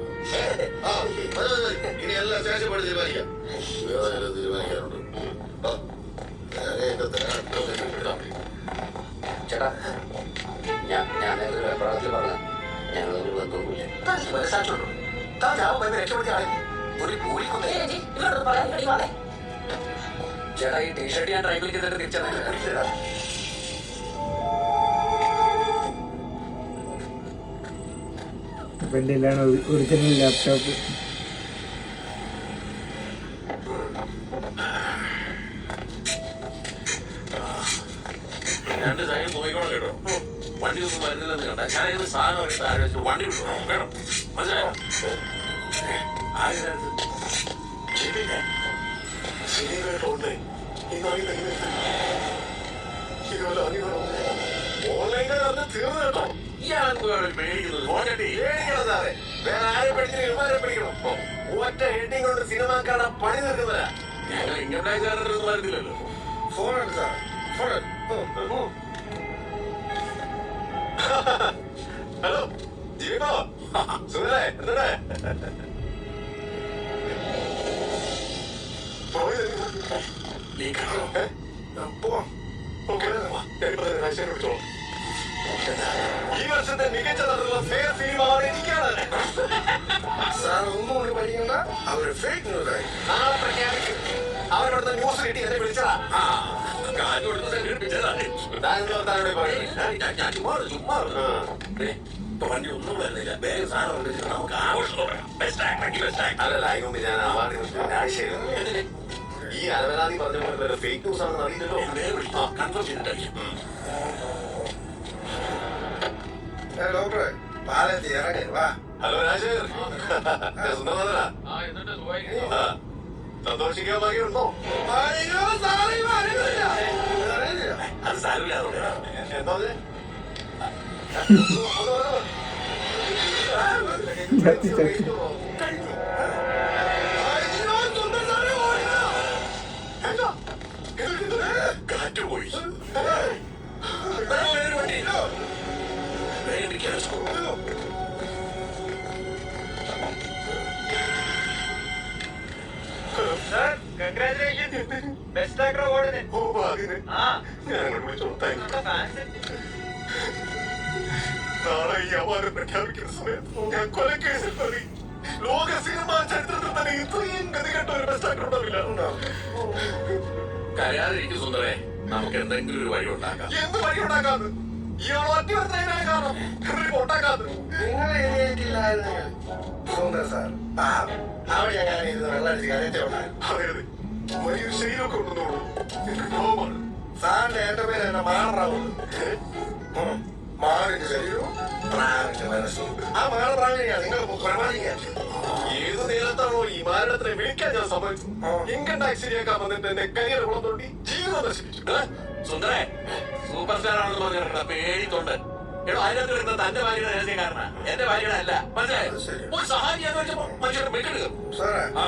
ആ മതി മതി. ഇനി എല്ലാം സ്റ്റേഷൻ പോയി തീരുമാനിക്കാം. വേറെ തീരുമാനിക്കാറുണ്ട്. ചേട്ടാ ഞാൻ നേരത്തെ വെപ്രാളത്തിൽ പറഞ്ഞ ഞങ്ങളൊരു ബന്ധവുമില്ല. താൻ ഈ മനസ്സാക്ഷിയുണ്ടോ? താൻ ചാവും ഭയങ്കര രക്ഷപ്പെടുത്തിയ ആളെ ഒരു കൂലിക്കൊന്നേ ചേച്ചി ഇവരോട് പറയാൻ വേണ്ടി വന്നേ. ചേട്ടാ ഈ ടീഷർട്ട് ഞാൻ ട്രൈബിൽ ചെയ്തിട്ട് തിരിച്ചറിയില്ല. അപ്പം എൻ്റെ എല്ലാം ഒറിജിനൽ ലാപ്ടോപ്പ്. രണ്ട് സൈഡിൽ നോക്കിക്കോണം കേട്ടോ. വണ്ടി ഒന്നും വരുന്നില്ലെന്ന് കണ്ട ഞാൻ ഇത് സാധനം അറിയിട്ട് ആലോചിച്ചു വണ്ടി വിട്ടു കേട്ടോ. മനസ്സിലായോ? ശരിയായിട്ടുണ്ട്. ഓൺലൈനിൽ അത് തീർന്നു കേട്ടോ. ഇയാളെന്തുവാണ് പേടിക്കുന്നത്? പേടിക്കണം സാറേ. വേറെ ആരെ പേടിച്ചിട്ട് ഇവന്മാരെ പേടിക്കണം. ഒറ്റ ഹെഡിങ് കൊണ്ട് സിനിമ കാണാൻ പണി നിൽക്കുന്നവരാ. ഞങ്ങൾ ഇൻകം ടാക്സ് കാരൊന്നും വരുന്നില്ലല്ലോ. ഫോണുണ്ട് സാർ. ഫോൺ. ഹലോ ജീവോ സുഖല്ലേ? എന്താണ് ഈ വർഷത്തെ മികച്ച നടനുള്ള ഫെയർ ഫിലിം അവാർഡ് എനിക്കാണ്. സാർ ഒന്നും കൊണ്ട് പഠിക്കണ്ട. അവര് ഫേക്ക് ന്യൂസ് ആയി നാളെ പ്രഖ്യാപിക്കും. അവരോടത്തെ ന്യൂസ് കിട്ടി എന്നെ വിളിച്ചതാ. കാര്യം കൊടുത്ത് കേൾപ്പിച്ചതാണ്. ഞാൻ ചുമ്മാ ഇപ്പൊ വണ്ടി ഒന്നും വരുന്നില്ല. വേഗം സാധനം വിളിച്ചിട്ട് നമുക്ക് ആഘോഷം തുടങ്ങാം. Best actor. അതല്ല അതിനുമ്പ് ഞാൻ അവാർഡ് ആവശ്യമില്ല. ഈ അലവനാദി പറഞ്ഞ പോലെ ഫേക്ക് ന്യൂസ് ആണെന്ന് അറിയില്ലല്ലോ. കൺഫേം ചെയ്തിട്ടായിരിക്കും. ഡോക്ടറെ പാലത്തി ഇറങ്ങി വാ. ഹലോ രാജേർ. സുന്ദരനാ. സന്തോഷിക്കാൻ ബാക്കിയുണ്ടോ? അത് സാരമില്ല. എന്താ കാറ്റുപോയി. നാളെ ഈ അവാർഡ് പ്രഖ്യാപിക്കുന്ന സമയത്ത് ഞാൻ കൊലക്കേസിൽ പ്രതി. ലോക സിനിമാ ചരിത്രത്തിൽ തന്നെ ഇത്രയും ഗതികെട്ട ഒരു ബെസ്റ്റ് ആക്ടർ ഉണ്ടാവില്ല. കരയാതിരിക്കും സുന്ദരേ. നമുക്ക് എന്തെങ്കിലും ഒരു വഴി ഉണ്ടാക്കാം. എന്ത് വഴി ഉണ്ടാക്കാന്ന്? ഇയാൾ ഒറ്റ കാരണം ഉണ്ടാക്കാന്ന്. നിങ്ങളെ എഴുതിയിട്ടില്ലായിരുന്നെങ്കിൽ സുന്ദർ സാർ അവിടെ അങ്ങനെ ഇരുന്ന് വെള്ളടിച്ച് കരഞ്ഞോണ്ടായിരുന്നു. അതെ അതെ. വലിയൊരു ശരീരമൊക്കെ ഉണ്ടെന്നോളൂ. എന്റെ രോഗമാണ്. സാറിന്റെ എന്റെ പേര് എന്നെ മാറാവുള്ളൂ. മാറിന്റെ ശരീരവും പ്രാവിന്റെ മനസ്സും. ആ മാറ പ്രാവിനെയാണ് നിങ്ങൾ കൊലപാതകയാക്കി. ഏത് നേരത്താണോ ഈ മാരണത്തിനെ വിളിക്കാൻ ഞാൻ സമ്മതിച്ചു. ഇൻകം ടാക്സ് ശരിയാക്കാൻ വന്നിട്ട് എന്റെ കരിയർ കുളം തോണ്ടി ജീവിതം നശിപ്പിച്ചു. സുന്ദരേ സൂപ്പർ സ്റ്റാർ ആണെന്ന് പറഞ്ഞ പേടിത്തൊണ്ട് എടോ അതിനകത്ത് വരുന്ന തന്റെ ഭാര്യയുടെ രഹസ്യക്കാരനാ, എന്റെ ഭാര്യയുടെ അല്ല. മനസ്സിലായോ? ഒരു സഹായം ചെയ്യാന്ന് വെച്ചപ്പോ മനുഷ്യരുടെ മെക്കെടുക്കും. സാറേ ആ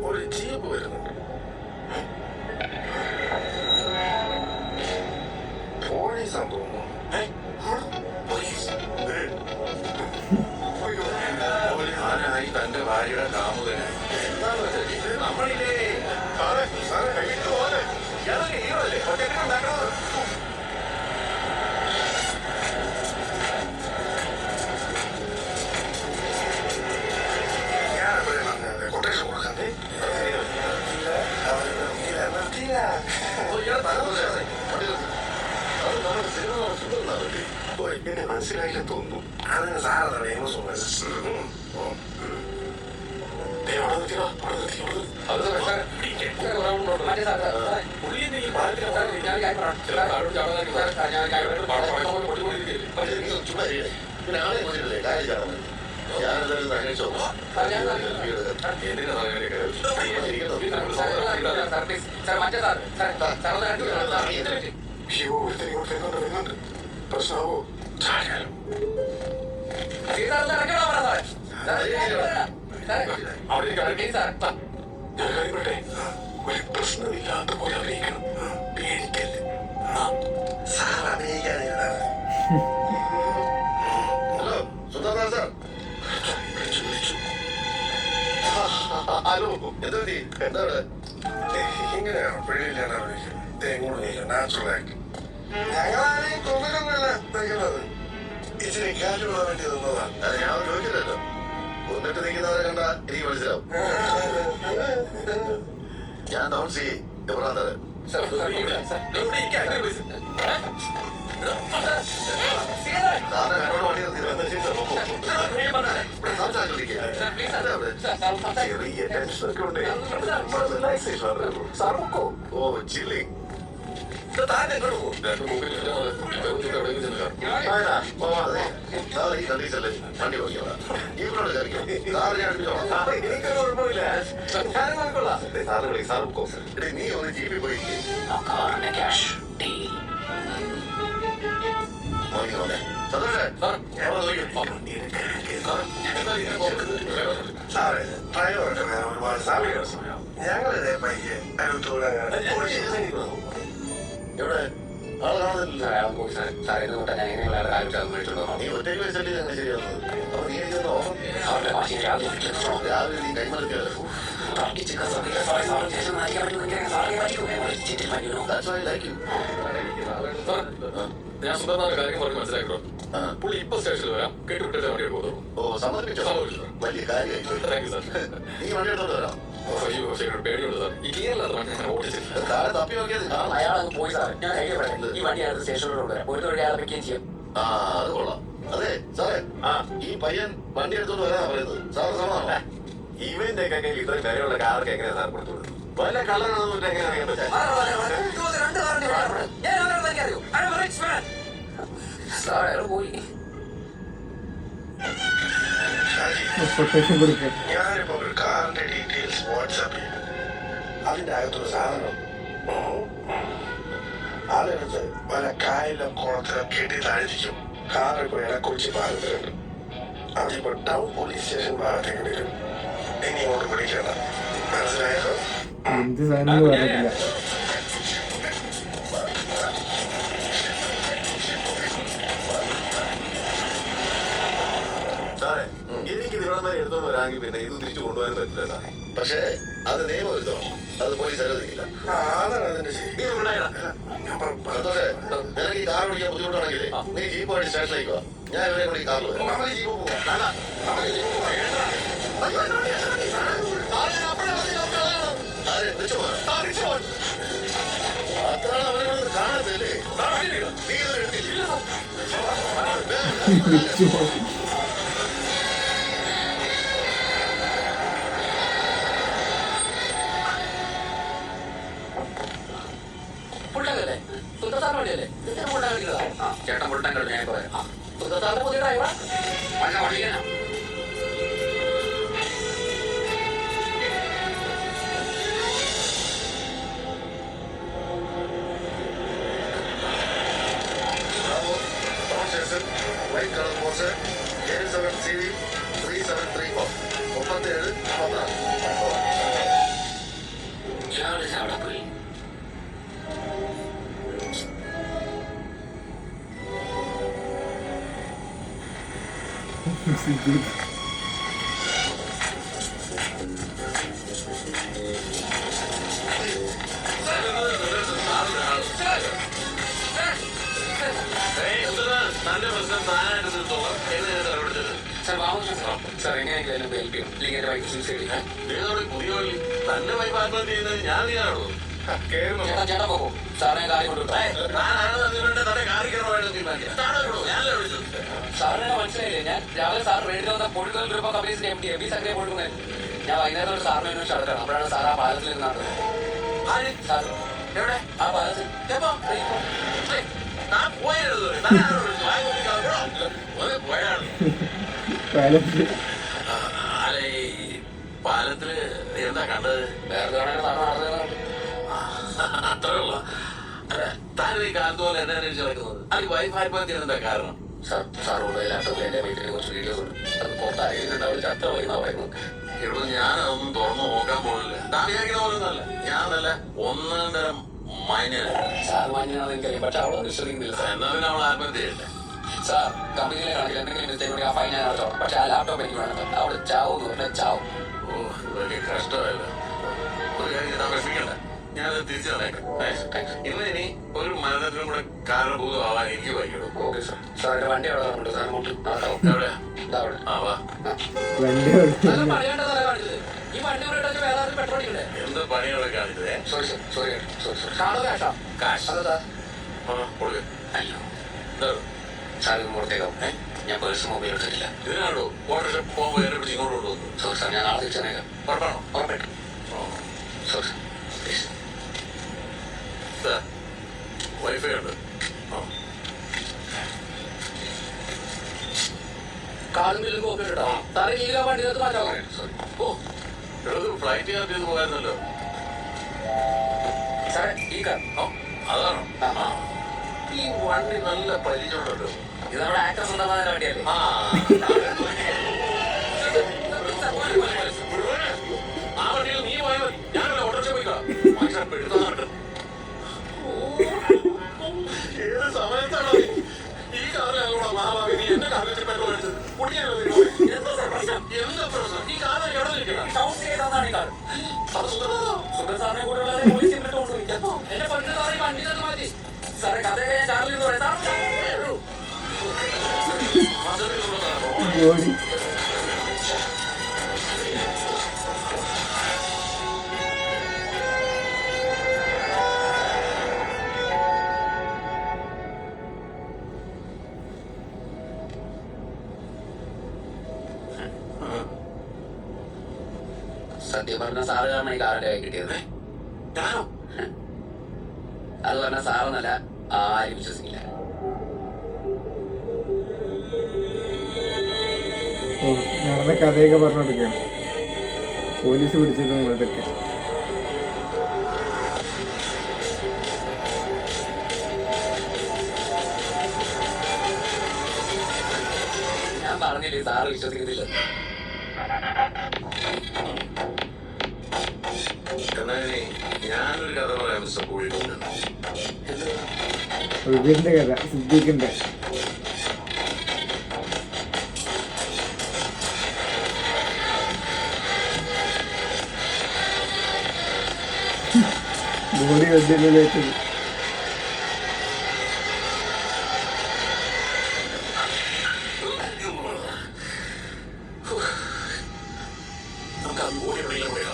ഒരു ജീപ്പ് വരുന്നുണ്ട്. പോലീസാന്ന് തോന്നുന്നു. ഞാനായി തന്റെ ഭാര്യയുടെ കാമുകന് എന്താന്ന് വെച്ചാൽ നമ്മളില്ലേ സാറേ സാറേ കൈയിട്ട് പോകാതെ ഇയാളൊക്കെ ഹീറോ അല്ലേ? ഒറ്റയ്ക്ക് ഉണ്ടാക്കണത്. കൊട്ടേഷൻ കൊടുക്കണ്ടേ? എന്നെ മനസ്സിലായില്ല തോന്നുന്നു. അതിന് സാറല്ല ഫേമസ് മറ്റേ സാർ പിന്നെ ആളെ കൊണ്ടിട്ടില്ലേ കാര്യം കാണാൻ ഞാനെന്തായാലും അന്വേഷിച്ചോ. മറ്റേ സാർ വരുന്നുണ്ട്. പ്രശ്നമാവോ? ചാടിയാലോ? ഞാൻ കാര്യപ്പെട്ടെ ഒരു പ്രശ്നമില്ലാത്ത പോലെ അഭിനയിക്കണം. പേടിക്കല്ലേ? സാർ അഭിനയിക്കാതെ ഹലോ സുന്ദർ സാർ. വിളിച്ചു. ഹലോ എന്താ പറ്റി? എന്താ ഇവിടെ? ഇങ്ങനെയാണ് പേടിയില്ലാണ്ട് അഭിനയിക്കുന്നത്. എങ്ങോട്ട് നാച്ചുറൽ ആക്ട്. ഞങ്ങളാരെയും കൊന്നിട്ടൊന്നുമല്ല നിൽക്കുന്നത്. ഇച്ചിരി കാറ്റ് വിടാൻ വേണ്ടി നിന്നതാ. അത് ഞാൻ ചോദിച്ചില്ലല്ലോ. കൊന്നിട്ട് നിൽക്കുന്നവരെ കണ്ടാ എനിക്ക് മനസ്സിലാവും. ഞാൻ താമസി എവിടാ തരാം. സാറിനെ കണ്ടോട് വണ്ടി ചെറിയ ടെൻഷനൊക്കെ ഉണ്ട്. സാർക്കോ ഓ ചില്ലി സാർ ഈ കണ്ടീഷനിൽ വണ്ടി ഓടിക്കോളാം. ഇവിടെ കയറിക്കോ. സാറിനെ അടുപ്പിച്ചോളാം. എനിക്കൊരു കുഴപ്പമില്ല. ഞാൻ നോക്കിക്കൊള്ളാം. സാറ് വിളി, സാർ പൊക്കോ. എടീ നീ ഒന്ന് ജീപ്പിൽ പോയി ക്യാഷ് നോക്കിക്കോളെ. സന്തോഷേ സാറേ ഡ്രൈവറൊക്കെ വേറെ ഒരുപാട് സമയം. ഞങ്ങളിതേ പയ്യെ അടുത്തൂടെ എവിടെ ആളെ കാണുന്നില്ലല്ലോ. സാറേ കൂട്ടാൻ ഞാൻ എങ്ങനെയുള്ള കാര്യം മേടിച്ചോളൂ. നീ ഒറ്റയ്ക്ക് വെച്ചല്ലേ ഞങ്ങൾ ശരിയാവുന്നത്. അപ്പൊ നീ എനിക്ക് തന്നെ ഓഫർ അവരുടെ ഭാഷയിൽ രാവിലെ നീ കൈമലത്തിയല്ലോ. That's why I like you. ഞാൻ സുന്ദരനാഥ് കാര്യം പറഞ്ഞ് മനസ്സിലാക്കോ. ആ. പുള്ളി ഇപ്പൊ സ്റ്റേഷനിൽ വരാം. കേട്ടുവിട്ടിട്ട് വണ്ടി എടുക്കുമോ? ഓ സമ്മതിപ്പിച്ചോ. സമ്മതിച്ചു. വലിയ കാര്യമായി. Thank you sir. നീ വണ്ടി എടുത്തോണ്ട് വരാം. അയ്യോ ശരി പേടിയുണ്ട് സാർ. ഈ ക്ലിയറില്ലാത്ത വണ്ടി ഞാൻ ഓടിച്ചില്ല. താഴെ തപ്പി നോക്കിയത് കാണാം. അയാളങ്ങ് പോയി സാർ. ഞാൻ ധൈര്യപ്പെടേ ഈ വണ്ടി അടുത്ത് സ്റ്റേഷനിലോട്ട് കൊണ്ടുവരാം. ഒരു തൊഴിൽ അയാളെ വെക്കുകയും ചെയ്യും. ആ അത് കൊള്ളാം. അതെ സാറേ ഈ പയ്യൻ വണ്ടി എടുത്തോണ്ട് വരാനാ പറയുന്നത്. സാറ് സമ്മതമാണോ? ഇവന്റെ ഒക്കെ കയ്യിൽ ഇത്രയും വിലയുള്ള കാർക്ക് എങ്ങനെയാ സാർ കൊടുത്തു? വല്ല കളറാണെന്ന് എങ്ങനെ അറിയാൻ പറ്റാ? പോയി കൊട്ടേഷൻ കൊടുക്കുക. ഞാനിപ്പോ ഒരു കാറിന്റെ ഡീറ്റെയിൽസ് വാട്സാപ്പ് ചെയ്യും. അതിന്റെ അകത്തൊരു സാധനം അതെടുത്ത് വല്ല കായലിലും കുളത്തിലും കെട്ടി താഴ്ത്തിക്കും. കാറിപ്പോ ഇടക്കുറിച്ച് ഭാഗത്തുണ്ട്. അതിപ്പോ ടൗൺ പോലീസ് സ്റ്റേഷൻ ഭാഗത്തേക്ക് വരും. ഇനി ഇങ്ങോട്ട് പിടിക്കണം. മനസ്സിലായോ? എന്ത് സാധനം പറഞ്ഞിട്ടില്ല. സാറേ എനിക്ക് തിരുവനന്തപുരം എടുത്തോണ്ട് വരാമെങ്കിൽ പിന്നെ ഇത് തിരിച്ചു കൊണ്ടുപോകാൻ പറ്റില്ല. പക്ഷേ അത് നിയമം എഴുതണം. അത് പോലീസ് അനുവദിക്കില്ല. അതാണ് അതിന്റെ ശരി. സന്തോഷേ നിനക്ക് ഈ കാർ ഓടിക്കാൻ ബുദ്ധിമുട്ടാണെങ്കിൽ നീ ജീപ്പ് വഴി സ്റ്റേഷനിലേക്ക് വാ. ഞാൻ ഇവരെ കൂടി കാറിൽ വരാം. നമ്മൾ ജീപ്പ് പോവാം. ആരെ വിളിച്ചു പോകാം. അത്രയാണ് അവനെ കൊണ്ട് കാണത്തില്ലേ. നീ ഇതൊരു എടുത്തില്ല. വിളിച്ചു പോയി. പുള്ളല്ലേ സുന്ദർസാറിന് വേണ്ടിയല്ലേ പുള്ളാ കളിക്കുന്നതാ. ചേട്ടൻ പുള്ളൻ കളി ഞാൻ പറയാം. സുന്ദർസാറിന്റെ പുതിയ ഡ്രൈവറാ. സിദ്ദീഖ്. തന്റെ പ്രശ്നം താനായിട്ട് തീർത്തോളാം എന്ന് ഞാൻ ഇടപെടുത്തത്. സാർ വാമോഷൻ സാർ എങ്ങനെയെങ്കിലും ഹെൽപ്പ് ചെയ്യും ഇല്ലെങ്കിൽ എന്റെ വൈഫ് സൂസൈഡ് ചെയ്യും. ഏതോടെ പുതിയ വഴി തന്റെ വൈഫ് ആത്മഹത്യ ചെയ്യുന്നത് ഞാൻ ചെയ്യാനുള്ളൂ. ചേട്ടാ പോകും സാറിനെ കാര്യം കൊണ്ടുവിട്ടോ. താനാണ് അതിനുവേണ്ടി തന്നെ കാണിക്കണമായിട്ട് തീരുമാനിക്കുക. താനാണോ ഞാനല്ലേ വിളിച്ചത്? സാറിനെ മനസ്സിലായില്ലേ? ഞാൻ രാവിലെ സാർ വേണ്ടി വന്ന പൊളിറ്റിക്കൽ ഗ്രൂപ്പ് ഓഫ് കമ്പനീസിന്റെ എം ഡി സംഘടന കൊടുക്കുന്നത്. ഞാൻ വൈകുന്നേരം ഒരു സാറിനെ അന്വേഷിച്ച് അടുക്കണം. അപ്പോഴാണ് സാർ ആ പാലത്തിൽ നിന്നാണ് സാർ എവിടെ ആ പാലത്തിൽ ഞാൻ പോയത് പോയാണ്. പാലത്തിൽ അല്ലെ പാലത്തില് എന്താ കണ്ടത്? വേറെ സാറിന് നടന്നത് അത്രയുള്ള താൻ ഈ കാലത്ത് പോലെ എന്നെ അന്വേഷിച്ച് നടക്കുന്നത്. അത് വൈഫ് ആത്മഹത്യ എന്താ കാരണം? സാർ ലാപ്ടോപ്പിൽ എന്റെ വീട്ടിലെ കുറച്ച് വീഡിയോസ് ഉണ്ട്. അത് പുറത്തായിരുന്നു അവർ ചത്ത പറയുന്നത്. ഇവിടെ ഞാൻ അതൊന്നും തുറന്നു നോക്കാൻ പോകില്ല. താൻ വിചാരിക്കുന്ന പോലെ ഒന്നല്ല. ഞാൻ നല്ല ഒന്നാം തരം മൈനാണ്. സാർ മാന്യനാണെന്ന് എനിക്കറിയാം. പക്ഷെ അവിടെ വിശ്വസിക്കുന്നില്ല സാർ. എന്നാ പിന്നെ അവൾ ആത്മഹത്യ ചെയ്യട്ടെ. സാർ കമ്പനിയിലെ കണക്കിൽ എന്തെങ്കിലും മിസ്റ്റേക്ക് ആ ഫൈൻ ഞാൻ അടച്ചോളാം. പക്ഷെ ആ ലാപ്ടോപ്പ് എനിക്ക് വേണം. അവിടെ ചാവും എന്ന് പറഞ്ഞാൽ ചാവും. ഓ ഇതൊക്കെ കഷ്ടമല്ല. ഒരു കാര്യം ഞാൻ വിഷമിക്കണ്ട. ഞാനത് തിരിച്ചു തന്നേക്കാം. ഇനി ഒരു മരണത്തിനും കൂടെ കാരണഭൂതമാവാൻ എനിക്ക് വൈകിടും. Okay sir. സാറിന്റെ വണ്ടി അവിടെ ഉണ്ട് സാർ. അങ്ങോട്ട് എവിടെയാ? അവിടെ ആ വാ. വണ്ടി നല്ല പണിയാണ്ട സാറേ കാണിച്ചത്. ഈ വണ്ടി ഇവിടെ വേറെ ആരും പെട്രോൾ ഇല്ലേ? എന്ത് പണികളൊക്കെ കാണിച്ചതേ? Sorry sir. Sorry sorry. Card ക്യാഷാ? കാശ് അതെ സാർ. കൊടുക്ക. അയ്യോ എന്താ സാർ ഇത് പുറത്തേക്കാവും. ഞാൻ പേഴ്സ് മൊബൈൽ എടുത്തിട്ടില്ല. ഇതിനാണോ ഓട്ടോറിക്ഷ പോകുമ്പോൾ എന്നെ പിടിച്ച് ഇങ്ങോട്ട് കൊണ്ടുവന്നു? Sorry sir. ഞാൻ നാളെ തിരിച്ചേക്കാം. ഉറപ്പാണോ? ഉറപ്പായിട്ടും. Sorry sir. പ്ലീസ്. വൈഫൈ ഉണ്ട്. കാർഡും ബില്ലും കോപ്പി ഇട്ടോ സാറേ. ഈ വണ്ടിക്കകത്ത് മാറ്റാം. സോറി. ഓ എവിടെ ഫ്ലൈറ്റ് യാത്ര ചെയ്ത് പോകായിരുന്നല്ലോ. സാറേ ഈ കാർ അതാണോ? ഈ വണ്ടി നല്ല പരിചയമുണ്ടല്ലോ. ഇത് നമ്മുടെ ആക്ടർ സ്വന്തമായ വണ്ടിയല്ലേ? ആ ആ വണ്ടിയിൽ നീ പോയാൽ മതി. ഞാനല്ല ഓട്ടോറിക്ഷ പോയിക്കാം. എഴുതാറുണ്ട്. ഏത് സമയത്താണോ ഈ കാറിലാണോ മഹാഭാവി നീ എന്റെ കാറിൽ പെട്രോൾ അടിച്ചത്? കുടിക്കാനല്ലോ. എന്താ പ്രശ്നം? എന്താ പ്രശ്നം? ഈ കാർ എവിടെ നിൽക്കണം? ഷൗട്ട് ചെയ്തതാണ് ഈ കാർ. അത് സുന്ദരോ? സുന്ദർ സാറിനെ കൂടെ പോലീസ് ഇങ്ങോട്ട് കൊണ്ടുപോയിക്കാം. എന്റെ പണ്ട് സാറേ വണ്ടി തന്നെ മാറ്റി. സാറേ കഥയൊക്കെ ഞാൻ ചാനലിൽ നിന്ന് പറയാം. ബോഡി സത്യം പറഞ്ഞ സാറ് കാരണം ഈ കാറിന്റെ കൈ കിട്ടിയത്. ഞാനോ? അത് പറഞ്ഞ സാറെന്നല്ല ആരും വിശ്വസിക്കില്ല. നടന്ന കഥയൊക്കെ പറഞ്ഞെടുക്കുകയാണ്. പോലീസ് പിടിച്ചതും ഇതൊക്കെ. ഞാൻ പറഞ്ഞില്ലേ സാറ് വിശ്വസിക്കുന്നില്ല. എന്നാ ഞാനൊരു കഥ പറയാം മിസ്റ്റർ കോഴിക്കോട്. ഇതിന്റെ കഥ സിദ്ദീഖിന്റെ. ബോഡി വണ്ടിയിൽ വെച്ചത്. നമുക്ക് അത് ഓടി എവിടെയെങ്കിലും പോയാൽ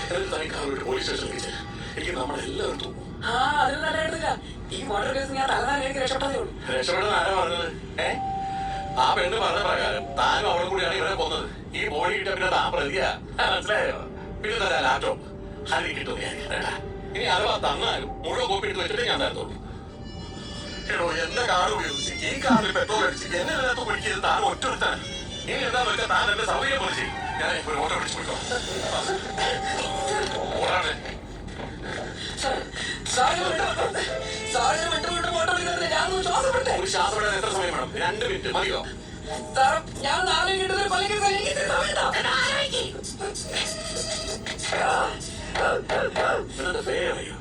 എന്നിട്ട് തനിക്ക് പോലീസ് സ്റ്റേഷനിലേക്ക് എനിക്ക് നമ്മളെല്ലാവരും തോന്നും. ആ അതിന് നല്ല എടുത്തില്ല. ഈ മോട്ടോർ കേസ് ഞാൻ തലനാണ് എനിക്ക് രക്ഷപ്പെട്ടതേ ഉള്ളൂ. രക്ഷപ്പെടുന്ന ആരാ പറഞ്ഞത്? ആ പെണ്ണ് പറഞ്ഞ പ്രകാരം താനും അവളും കൂടിയാണ് ഇവരെ കൊന്നത്. ഈ ബോഡി കിട്ടിയ പിന്നെ താൻ പ്രതിയാ. മനസ്സിലായോ? പിന്നെ തരാ ലാപ്ടോപ്പ് അത് കിട്ടുന്ന ഇനി അഥവാ തന്നാലും മുഴുവൻ കോപ്പി എടുത്ത് വെച്ചിട്ട് ഞാൻ തരത്തുള്ളൂ. എടോ എന്റെ കാർ ഉപയോഗിച്ച് ഈ കാറിൽ പെട്രോൾ അടിച്ച് എന്നെ അതിനകത്ത് പിടിക്കുന്നത് താൻ ഒറ്റൊരുത്താൻ. ഇനി എന്താന്ന് വെച്ചാൽ താൻ എന്റെ സൗകര്യം പോലെ ചെയ്യും. ഞാൻ ഒരു ഓട്ടോ പിടിച്ചു പോയിക്കോ. ഓടാണ് ഒരു ശാസ്ത്രം എത്ര സമയം വേണം? 2 മിനിറ്റ് മതിയോ? ഞാൻ നാളെ കിട്ടുന്ന എന്നിട്ട് പേരറിയോ?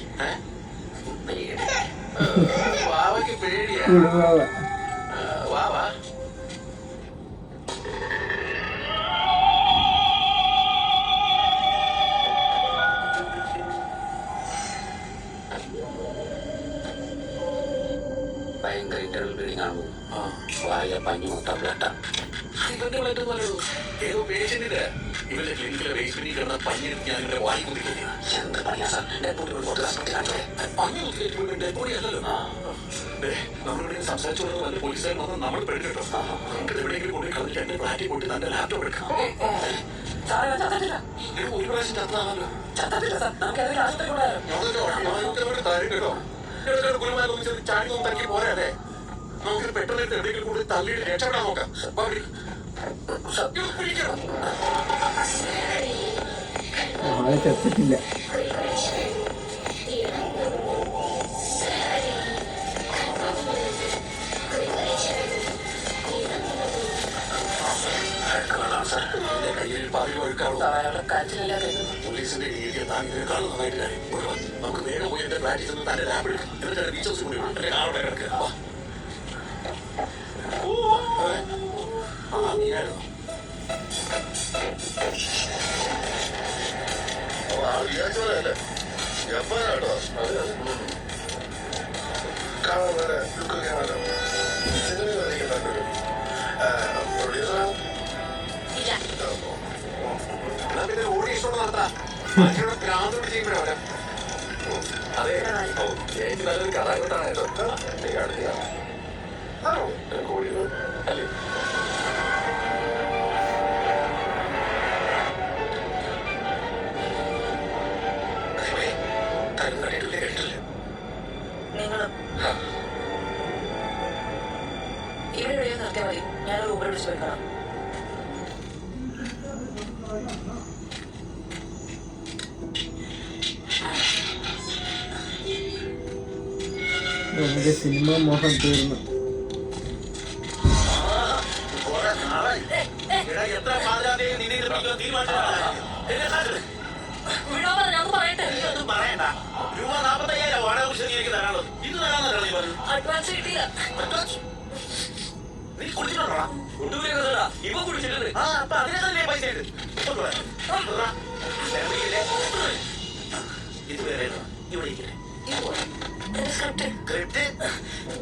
പേടി ഏ? പേടി വാവയ്ക്ക് പേടിയാ. കുടുവാവ. വാ വാ. ഭയങ്കര ഇന്റർവൽ ബ്ലീഡിംഗ് ആണ്. ആ. വായ പഞ്ഞുമുട്ട ബ്ലഡ. ഇവന്റെ വളർത്തുന്നല്ലോ ഏതോ പേഷ്യന്റിന്റെ ഇവന്റെ ക്ലിനിക്കിലെ ബേസ്മെന്റിൽ കിടന്ന പഞ്ഞെടുത്ത് ഞാൻ ഇവരുടെ വായി കുത്തിക്കില്ല. എന്ത് പണിയാ സാർ? ഡെപ്യൂട്ടി റിപ്പോർട്ട് ഹോസ്പിറ്റൽ കാണിച്ചോളെ. പഞ്ഞു കുത്തിയിട്ട് ഡെപ്പോടി അല്ലല്ലോ. നമ്മളിവിടെ സംസാരിച്ചു കൊടുക്കുന്ന വല്ല പോലീസുകാർ വന്ന് നമ്മൾ പെടും. നമുക്ക് എവിടെയെങ്കിലും കൊണ്ടുപോയി കളഞ്ഞിട്ട് എന്റെ ഫ്ലാറ്റിൽ പോയിട്ട് തന്റെ ലാപ്ടോപ്പ് എടുക്കാം. സാറേ ഞാൻ ചത്തിട്ടില്ല. ഇത് ഒരു പ്രാവശ്യം ചത്തതാണല്ലോ. ചത്തിട്ടില്ല സാർ. നമുക്ക് ഏതെങ്കിലും ആശുപത്രി കൊണ്ടുവരാം. ചാടി ഒന്ന് തക്കി പോരാതെ നമുക്കൊരു പെട്ടെന്ന് എവിടെയെങ്കിലും കൂടി തള്ളിയിട്ട് രക്ഷപ്പെടാൻ നോക്കാം. ആളെ ചത്തിട്ടില്ല. അയാളുടെ കരച്ചിലില്ലാതെ പോലീസിന്റെ ഏരിയ താൻ ഇതിനേക്കാളും നന്നായിട്ട് കാര്യം. നമുക്ക് നേരെ പോയി എന്റെ ഫ്ലാറ്റിൽ ചെന്ന് തന്റെ ലാബ് എടുക്കാം. എന്നിട്ട് ടീച്ചേഴ്സ് കൂടി എന്റെ കാറോടെ കിടക്കുക. നീയായിരുന്നു വിചാരിച്ചോളല്ലേ ജപ്പാനാട്ടോ. കാണാൻ നല്ല ലുക്കൊക്കെ ആണല്ലോ. സിനിമ കളിക്കുന്നുണ്ടല്ലോ. പ്രൊഡ്യൂസറാണ്. എന്നാ പിന്നെ ഓടി ഇഷ്ടം നടത്താം. ഭ്രാന്തോട് ചെയ്യുമ്പോഴാണ്. അതെ എനിക്ക് നല്ലൊരു കഥാകൃത്താണ് കേട്ടോ. നീ അടുത്ത ആണോ കോഴികൾ അല്ലേ? നിങ്ങൾ ഇവിടെ എവിടെയോ നിർത്തിയാൽ മതി. ഞാനൊരു ഊബർ വിളിച്ച് വെക്കണം. അവന്റെ സിനിമ മോഹം തീർന്നു. എത്ര പാതിരാത്രിയിൽ നിന്നെ തീരുമാനിച്ചതാണ്. വിടാൻ പറഞ്ഞ ഒന്ന് പറയട്ടെ. ഒന്നും പറയണ്ട. രൂപ 45,000 വാടക ശരിയാക്കി തരാനുള്ളത്. ഇത് തരാന്നല്ലേ നീ പറഞ്ഞു? അഡ്വാൻസ് കിട്ടിയില്ല. നീ കുടിച്ചിട്ടുണ്ടോടാ? കൊണ്ടുപോയി ഇവ കുടിച്ചിട്ടുണ്ട്. ആ അപ്പൊ അതിനല്ലേ പൈസ ഉണ്ട്. ഇത് വേറെ ഇവിടെ ഇരിക്കട്ടെ. എന്റെ സ്ക്രിപ്റ്റ് ക്രിപ്റ്റ്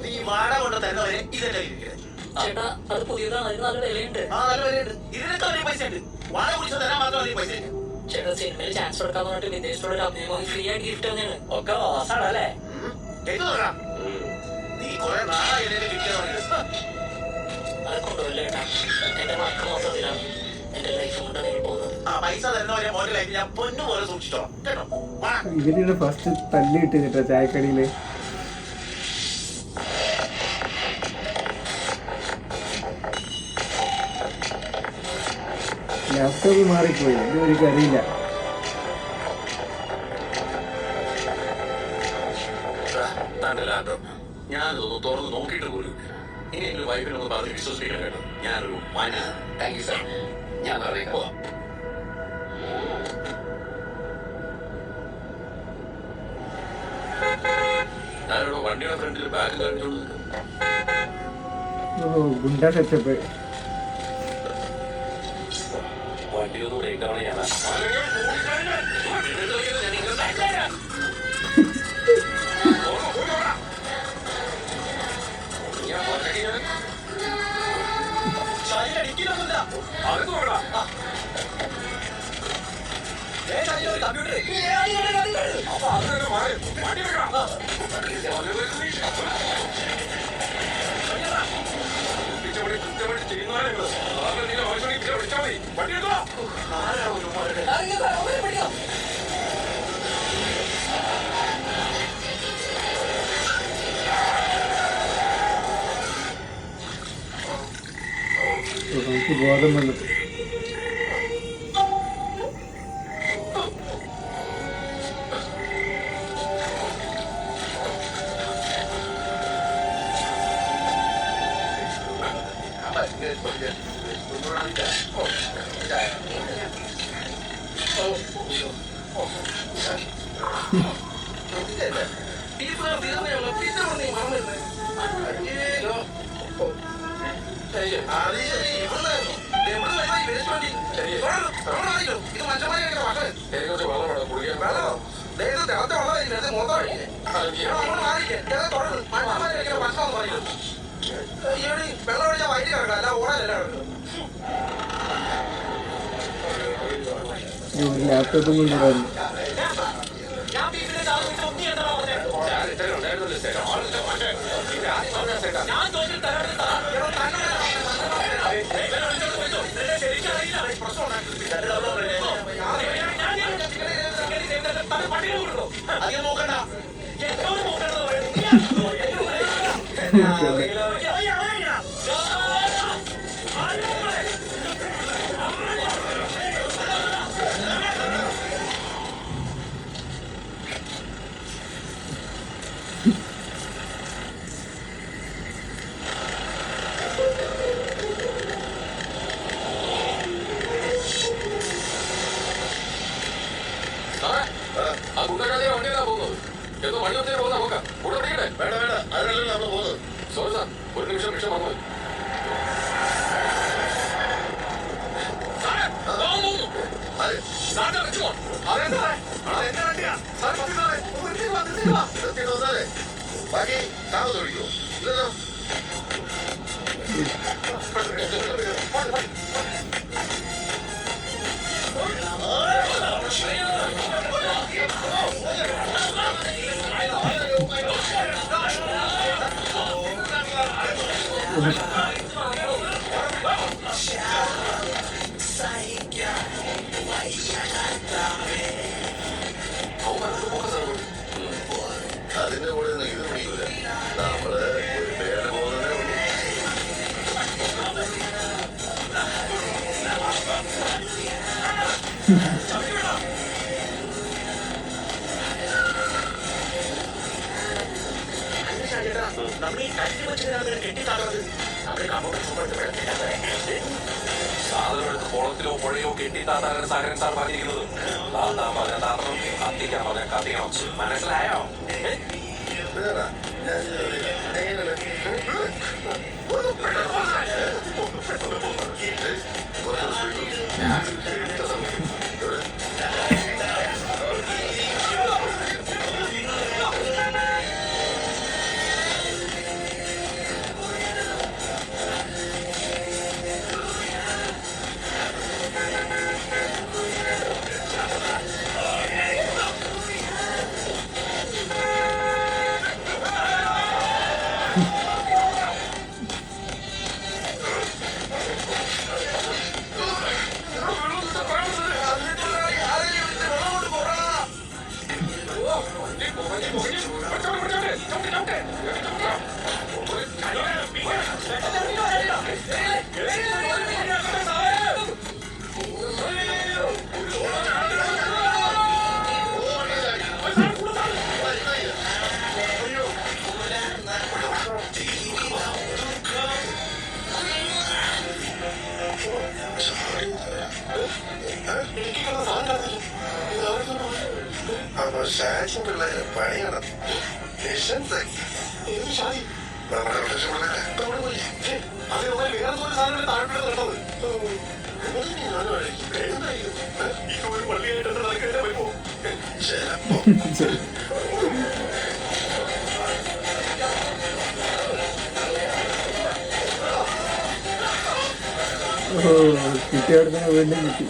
നീ വാടക കൊണ്ട് തരുന്നവരെ ഇതല്ലേ ഇരിക്കട്ടെ. ചേട്ടാ അത് പുതിയതാണ്. അതിന് നല്ല വിലയുണ്ട്. ആ നല്ല വിലയുണ്ട്. ഇതിനൊക്കെ വലിയ പൈസ ഉണ്ട്. വാടക കുടിച്ചാൽ തരാൻ മാത്രം വലിയ പൈസ ഉണ്ട്. ചേട്ടാ സിനിമയിൽ ചാൻസ് കൊടുക്കാന്ന് പറഞ്ഞിട്ട് വിദേശത്തുള്ള ഒരു അഭിമുഖം ഫ്രീ ആയിട്ട് ഗിഫ്റ്റ് തന്നെയാണ്. ഒക്കെ മോശമാണല്ലേ? കേട്ടു നോക്കാം. നീ കുറെ നാളായി എന്നെ കിട്ടിയത്. അത് കൊണ്ടുപോയില്ല ചേട്ടാ. എന്റെ മക്കൾ മൊത്തത്തിലാണ് എന്റെ ലൈഫ് കൊണ്ട് നിങ്ങൾ പോകുന്നത്. ആ പൈസ തരുന്നവരെ മോന്റെ ലൈഫ് ഞാൻ പൊന്നു പോലെ സൂക്ഷിച്ചോളാം കേട്ടോ. വാ. ഇവരുടെ ഫസ്റ്റ് തല്ലിട്ട് കേട്ടോ ചായക്കടിയില്. ലാപ്ടോപ്പ് മാറിപ്പോയി. ഇതൊരു അറിയില്ല. തന്റെ ലാപ്ടോപ്പ് ഞാനതൊന്ന് തുറന്ന് നോക്കിയിട്ട് പോലും ഇനിയെങ്കിലും വൈഫിനൊന്ന് പറഞ്ഞ് വിശ്വസിപ്പിക്കണം കേട്ടോ. ഞാനൊരു മാന്യ. Thank you sir. ഞാൻ പറഞ്ഞേക്കാം. പോവാം. ഞാനിവിടെ വണ്ടിയുടെ ഫ്രണ്ടിൽ ബാഗ് കാണിച്ചോണ്ട് ഓ ഗുണ്ട സെറ്റപ്പ്. വണ്ടി ഒന്ന് ബ്രേക്ക് ആണ് ഞാൻ നമുക്ക് ബോധം വന്നു. അത് ശരി, ഇവിടുന്നായിരുന്നു. എവിടെ വരുവാ ഈ വേസ്റ്റ് വണ്ടി? വെള്ളം വാങ്ങിക്കോ. ഇത് മനുഷ്യന്മാരെ കഴിക്കുന്ന ഭക്ഷണം. എനിക്ക് കുറച്ച് വെള്ളം വേണം കുടിക്കാൻ. വെള്ളമോ? ദേ ഇത് തിളച്ച വെള്ളമായിരിക്കും. ഇത് മൊത്തം കഴിക്കേ. അങ്ങോട്ട് മാറിക്കേ. ഏതാ തുടർന്ന് മനുഷ്യന്മാരെ കഴിക്കുന്ന ഭക്ഷണം എന്ന് പറയുന്നത്. ഈയോട് വെള്ളം ഒഴിച്ചാൽ വയറ്റി കിടക്കാം, അല്ല ഓടാനല്ല കിടക്കും. ലാപ്ടോപ്പും കൊണ്ടുവരായിരുന്നു. അധികം നോക്കണ്ട. ആ ഗുണ്ടക്കാരിയെ വണ്ടിയിലാ പോകുന്നത്. എന്തോ വണ്ടി ഒത്തിരി പോകുന്ന നോക്കാം. കൂടെ പിടിക്കട്ടെ. വേണ്ട വേണ്ട, അതിനല്ലല്ലോ നമ്മൾ പോകുന്നത്. സോറി സാർ, ഒരു നിമിഷം വിഷം വന്നു. നിർത്തിയിട്ട് വന്നാലേ ബാക്കി താമസം ഒഴിക്കുമോ? ഇല്ലല്ലോ. അതിന്റെ കൂടെ ഒന്നും ഇത് പിടിക്കൂല. നമ്മള് ഒരു പേരുടെ പോകുന്നതേ ഉള്ളൂ. നമ്മൾ ഈ കല്ല് വെച്ചിട്ട് കെട്ടിത്താടുന്നത് നമ്മുടെ കമ്മോട്ട് സാധനം എടുത്ത് കുളത്തിലോ പുഴയോ കെട്ടിത്താത്താൻ സഹകരൻ സാർ പറഞ്ഞിരിക്കുന്നത്. താത്താൻ പറഞ്ഞ താത്തണം, കത്തിക്കാൻ പറഞ്ഞ കത്തിക്കണം. മനസ്സിലായോ? വേറെ എങ്ങനെയല്ലേ അപ്പൊ ഷാജി പിള്ളേരെ പണിയാണ്. നമ്മുടെ പ്രൊട്ടക്ഷൻ പിള്ളേരെ വേറെ സാധനം താഴ്ന്നത് കണ്ടത്. ഒരു പള്ളിയായിട്ട് നടക്കാൻ വരുമോ? ഓ കിട്ടിയവിടെ തന്നെ വീണ്ടും കിട്ടി.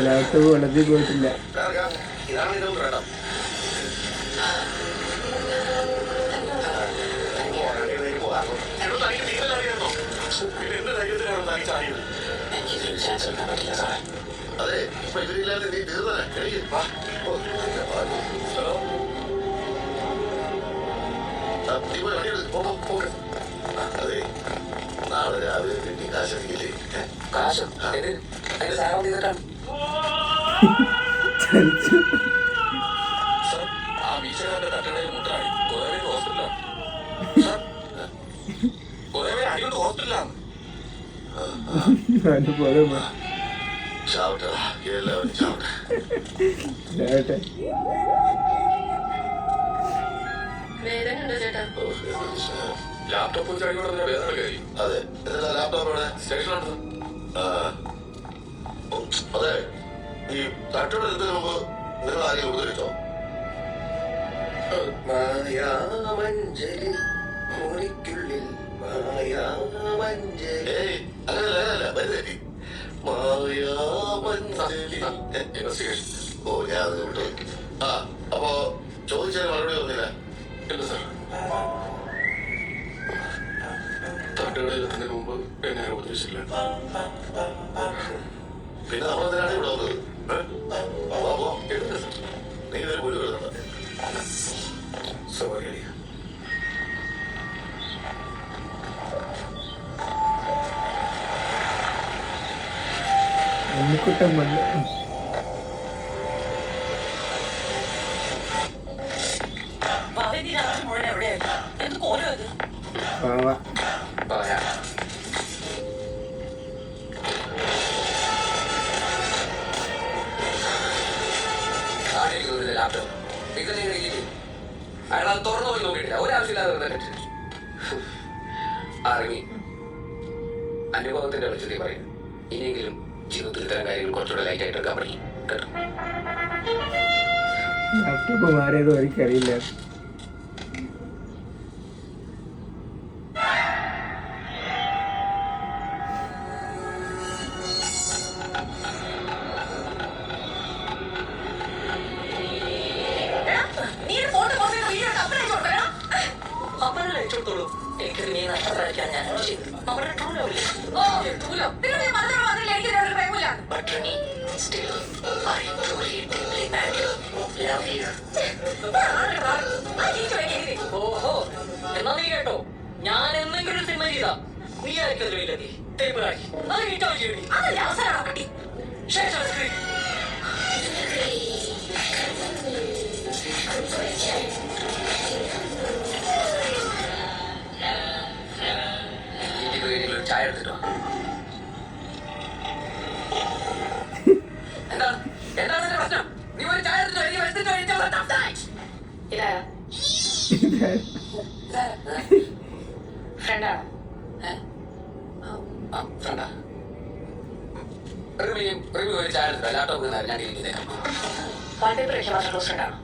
ലാപ്ടോപ്പ് വെള്ളത്തിൽ പോയിട്ടില്ല. ഇതാണ് ഇതിന്റെ ഉത്തരം. അതെ, ഇപ്പൊ ഇവരില്ലാതെ നീ തീർന്നല്ലേ? അതെ നാളെ രാവിലെ കിട്ടി കാശടിക്കില്ലേ? കാശോ അതിന്റെ സാധനം ചെയ്തിട്ടാണ് ചതിച്ചു. സാർ ആ വീശകാരന്റെ തട്ടടയിൽ മുട്ടായി കുറെ പേര് ഹോസ്പിറ്റലാണ്. സാർ കുറെ പേര് അടികൊണ്ട് ഹോസ്പിറ്റലാണ്. അതുപോലെ ചാവട്ടെ, എല്ലാവരും ചാവട്ടെ. ഇതാവട്ടെ. വേദന ഉണ്ടോ ചേട്ടാ? ലാപ്ടോപ്പ് വെച്ച് അടികൊണ്ട് വേദന കയറി. അതെ, എന്നിട്ട് ലാപ്ടോപ്പ് ഇവിടെ സ്റ്റേഷനുണ്ട്. അതെ, ഈ തട്ടോട് എത്തുന്നതിന് മുമ്പ് നിങ്ങൾ ആരെങ്കിലും ഉപദ്രവിച്ചോ? മായാമഞ്ചലിൽ മുറിക്കുള്ളിൽ മായാമഞ്ചലിൽ ഏയ്, അങ്ങനെയല്ല, വരുതെറ്റി. മായാമഞ്ചലി. ഇൻവെസ്റ്റിഗേഷൻ. ഓ, ഞാൻ അത് വിട്ടു. ആ, അപ്പോ ചോദിച്ചതിന് മറുപടി ഒന്നില്ല. ഇല്ല സാർ. തട്ടുകടയിൽ എത്തുന്നതിന് മുമ്പ് എന്നെ ഉപദേശിച്ചില്ല. പിന്നെ നമ്മളെന്തിനാണ് ഇവിടെ വന്നത്? ബാബോ, എടുത്ത സാർ. നീ ഒരു പുലി വരുന്നുണ്ട്. സോറി. ഉണ്ണിക്കുട്ടൻ വന്നു. മുഴുവൻ എവിടെയായിരുന്നു? എന്ത് കോലം ഇത്? പാവ. പറയാ ലാപ്ടോപ്പ് അയാൾ അത് തുറന്നു പോയി നോക്കിയിട്ടില്ല. ഒരാവശ്യമില്ലാതെ അറിഞ്ഞി അനുഭവത്തിന്റെ വെളിച്ചത്തിൽ പറയും. ഇനിയെങ്കിലും ജീവിതത്തിൽ ഇത്തരം കാര്യങ്ങൾ കുറച്ചുകൂടെ ലൈറ്റ് ആയിട്ട് എടുക്കാൻ പഠിക്കും കേട്ടോ. ലാപ്ടോപ്പ് മാറിയത് എനിക്കറിയില്ല. നീ ഒരു ഫോട്ടോ പോസ്റ്റ് ചെയ്ത വീഡിയോ എടുത്ത് അപ്പനെ അയച്ചു കൊടുത്തരാ. അപ്പനെ അയച്ചു കൊടുത്തോളൂ. എനിക്കൊരു നീ നഷ്ടപ്പെടാതിരിക്കാൻ ഞാൻ ചെയ്തു. നമ്മുടെ ട്രൂലോല്ലേ? ഓ, ട്രൂലോ. നിങ്ങൾ ഈ മധുരം മാത്രമല്ല, എനിക്ക് ഒരു പ്രേമില്ല. But Rani, still, I truly deeply value, love you. ഓഹോ, എന്നാ നീ കേട്ടോ, ഞാൻ എന്തെങ്കിലും ഒരു സിനിമ ചെയ്താ നീ ആയിരിക്കല്ലോ തേപ്പ് കാട്ടി അത് കേട്ടോ ചെയ്യണി. അതല്ലേ അവസരമാണോ കിട്ടി? ശേഷം സ്ക്രീൻ ചായ എടുത്തിട്ടോ. എന്താണ് എന്താണ് എന്റെ പ്രശ്നം? നീ ഒരു ചായ എടുത്തിട്ടോ, എനിക്ക് വെച്ചിട്ടോ, എനിക്ക് ഇതാരാ? ഫ്രണ്ടാണോ? ഫ്രണ്ടാ റിവ്യൂ ഒരു ചായ എടുത്തിട്ടോ. ലാപ്ടോപ്പ് ഞാൻ ഇരിക്കുന്നേക്കാം. വാൾപേപ്പർ മാത്രം ക്ലോസ് ഫ്രണ്ടാണോ?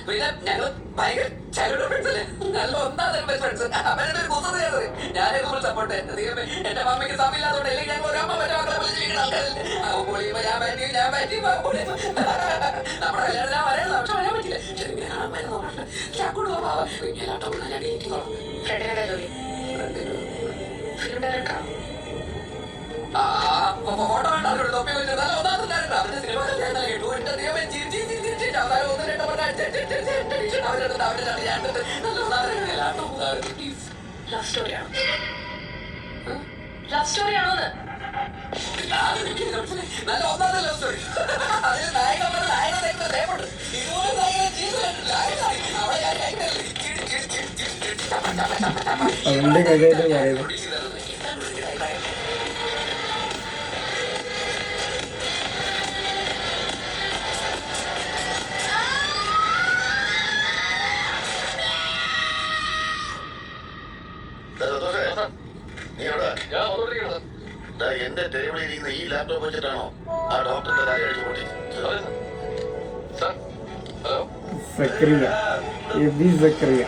പിന്നെ ഞങ്ങൾ ഭയങ്കര ചൈൽഡ്ഹുഡ് ഫ്രണ്ട്സ് അല്ലേ? നല്ല ഒന്നാം ബെസ്റ്റ് ഫ്രണ്ട്സ്. അവരുടെ ഒരു കുസൃതിയാണ്. ഞാനേ നമ്മൾ സപ്പോർട്ട്. എന്റെ മമ്മിക്ക് സമയമില്ലാത്തോണ്ട് അല്ലെങ്കിൽ ഞങ്ങൾ ഒരമ്മ മറ്റേ മക്കളെ പോലെ ജീവിക്കുന്ന ആൾക്കാരല്ലേ? ഞാൻ പറ്റി നമ്മുടെ കല്യാണം ഞാൻ വരാനുള്ള പക്ഷെ വരാൻ പറ്റില്ല. ശരി ഞാൻ വരുന്നുണ്ട്. ചാക്കൂട് പോവാ. ഞാൻ ലാപ്ടോപ്പ് ഞാൻ എഡിറ്റിംഗ് ഫ്രണ്ടിനെന്താ ജോലി? ഫിലിം ഡയറക്ടറാണോ? ഫോട്ടോ വേണ്ട തൊപ്പി വെച്ച് നല്ല ഒന്നാമത്തെ ഡയറക്ടർ. അവരുടെ സിനിമ ഞാൻ കേട്ടു. എന്റെ ദൈവമേ ലവ് സ്റ്റോറിയാണോ? ലവ് സ്റ്റോറിയാണോന്ന്? നല്ല ഒന്നാമത്തെ ലവ് സ്റ്റോറി. അതിൽ നായകമുണ്ട്. ഇതുപോലെ അവന്റെ കഥയായിട്ട് പറയുന്നത്. നീ എവിടെ? എന്റെ ടേബിളിൽ ഇരിക്കുന്ന ഈ ലാപ്ടോപ്പ് വെച്ചിട്ടാണോ ആ ഡോക്ടറിന്റെ കാര്യം അടിച്ചു പൊട്ടി? സക്രിയ എബി സക്രിയ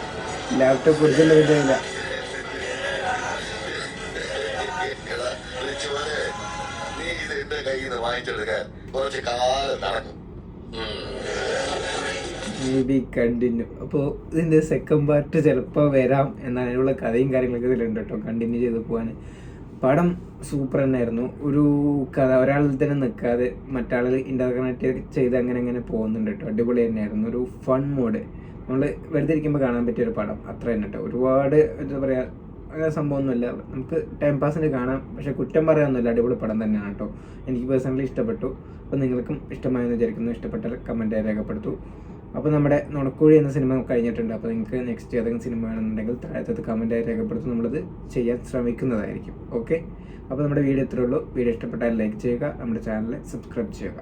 ലാപ്ടോപ്പ് ഒറിജിനൽ വിധമില്ല. നീ ഇത് എന്റെ കയ്യിൽ നിന്ന് വാങ്ങിച്ചെടുക്കാൻ കുറച്ച് കാലം നടക്കും. May be continue. അപ്പോൾ ഇതിൻ്റെ സെക്കൻഡ് പാർട്ട് ചിലപ്പോൾ വരാം എന്നാണ്. അതിനുള്ള കഥയും കാര്യങ്ങളൊക്കെ ഇതിലുണ്ട് കേട്ടോ, കണ്ടിന്യൂ ചെയ്ത് പോകാൻ. പടം സൂപ്പർ തന്നെയായിരുന്നു. ഒരു കഥ ഒരാളിൽ തന്നെ നിൽക്കാതെ മറ്റാളിൽ ഇൻ്റർകണക്ട് ചെയ്ത് അങ്ങനെ അങ്ങനെ പോകുന്നുണ്ട് കേട്ടോ. അടിപൊളി തന്നെയായിരുന്നു. ഒരു ഫൺ മോഡ് നമ്മൾ വെറുതെ ഇരിക്കുമ്പോൾ കാണാൻ പറ്റിയൊരു പടം അത്ര തന്നെ കേട്ടോ. ഒരുപാട് എന്താ പറയുക അങ്ങനെ സംഭവമൊന്നുമില്ല, നമുക്ക് ടൈം പാസിന് കാണാം. പക്ഷേ കുറ്റം പറയാനൊന്നുമില്ല, അടിപൊളി പടം തന്നെയാണ് കേട്ടോ. എനിക്ക് പേഴ്സണലി ഇഷ്ടപ്പെട്ടു. അപ്പോൾ നിങ്ങൾക്കും ഇഷ്ടമായെന്ന് വിചാരിക്കുന്നു. ഇഷ്ടപ്പെട്ടാൽ കമൻറ്റായി രേഖപ്പെടുത്തു. അപ്പോൾ നമ്മുടെ നുണക്കുഴി എന്ന സിനിമ കഴിഞ്ഞിട്ടുണ്ട്. അപ്പോൾ നിങ്ങൾക്ക് നെക്സ്റ്റ് ഏതെങ്കിലും സിനിമ വേണമെന്നുണ്ടെങ്കിൽ താഴത്തത് കമൻറ്റായി രേഖപ്പെടുത്തും, നമ്മളത് ചെയ്യാൻ ശ്രമിക്കുന്നതായിരിക്കും. ഓക്കെ, അപ്പോൾ നമ്മുടെ വീഡിയോ ഇത്രയേ ഉള്ളൂ. വീഡിയോ ഇഷ്ടപ്പെട്ടാൽ ലൈക്ക് ചെയ്യുക, നമ്മുടെ ചാനൽ സബ്സ്ക്രൈബ് ചെയ്യുക.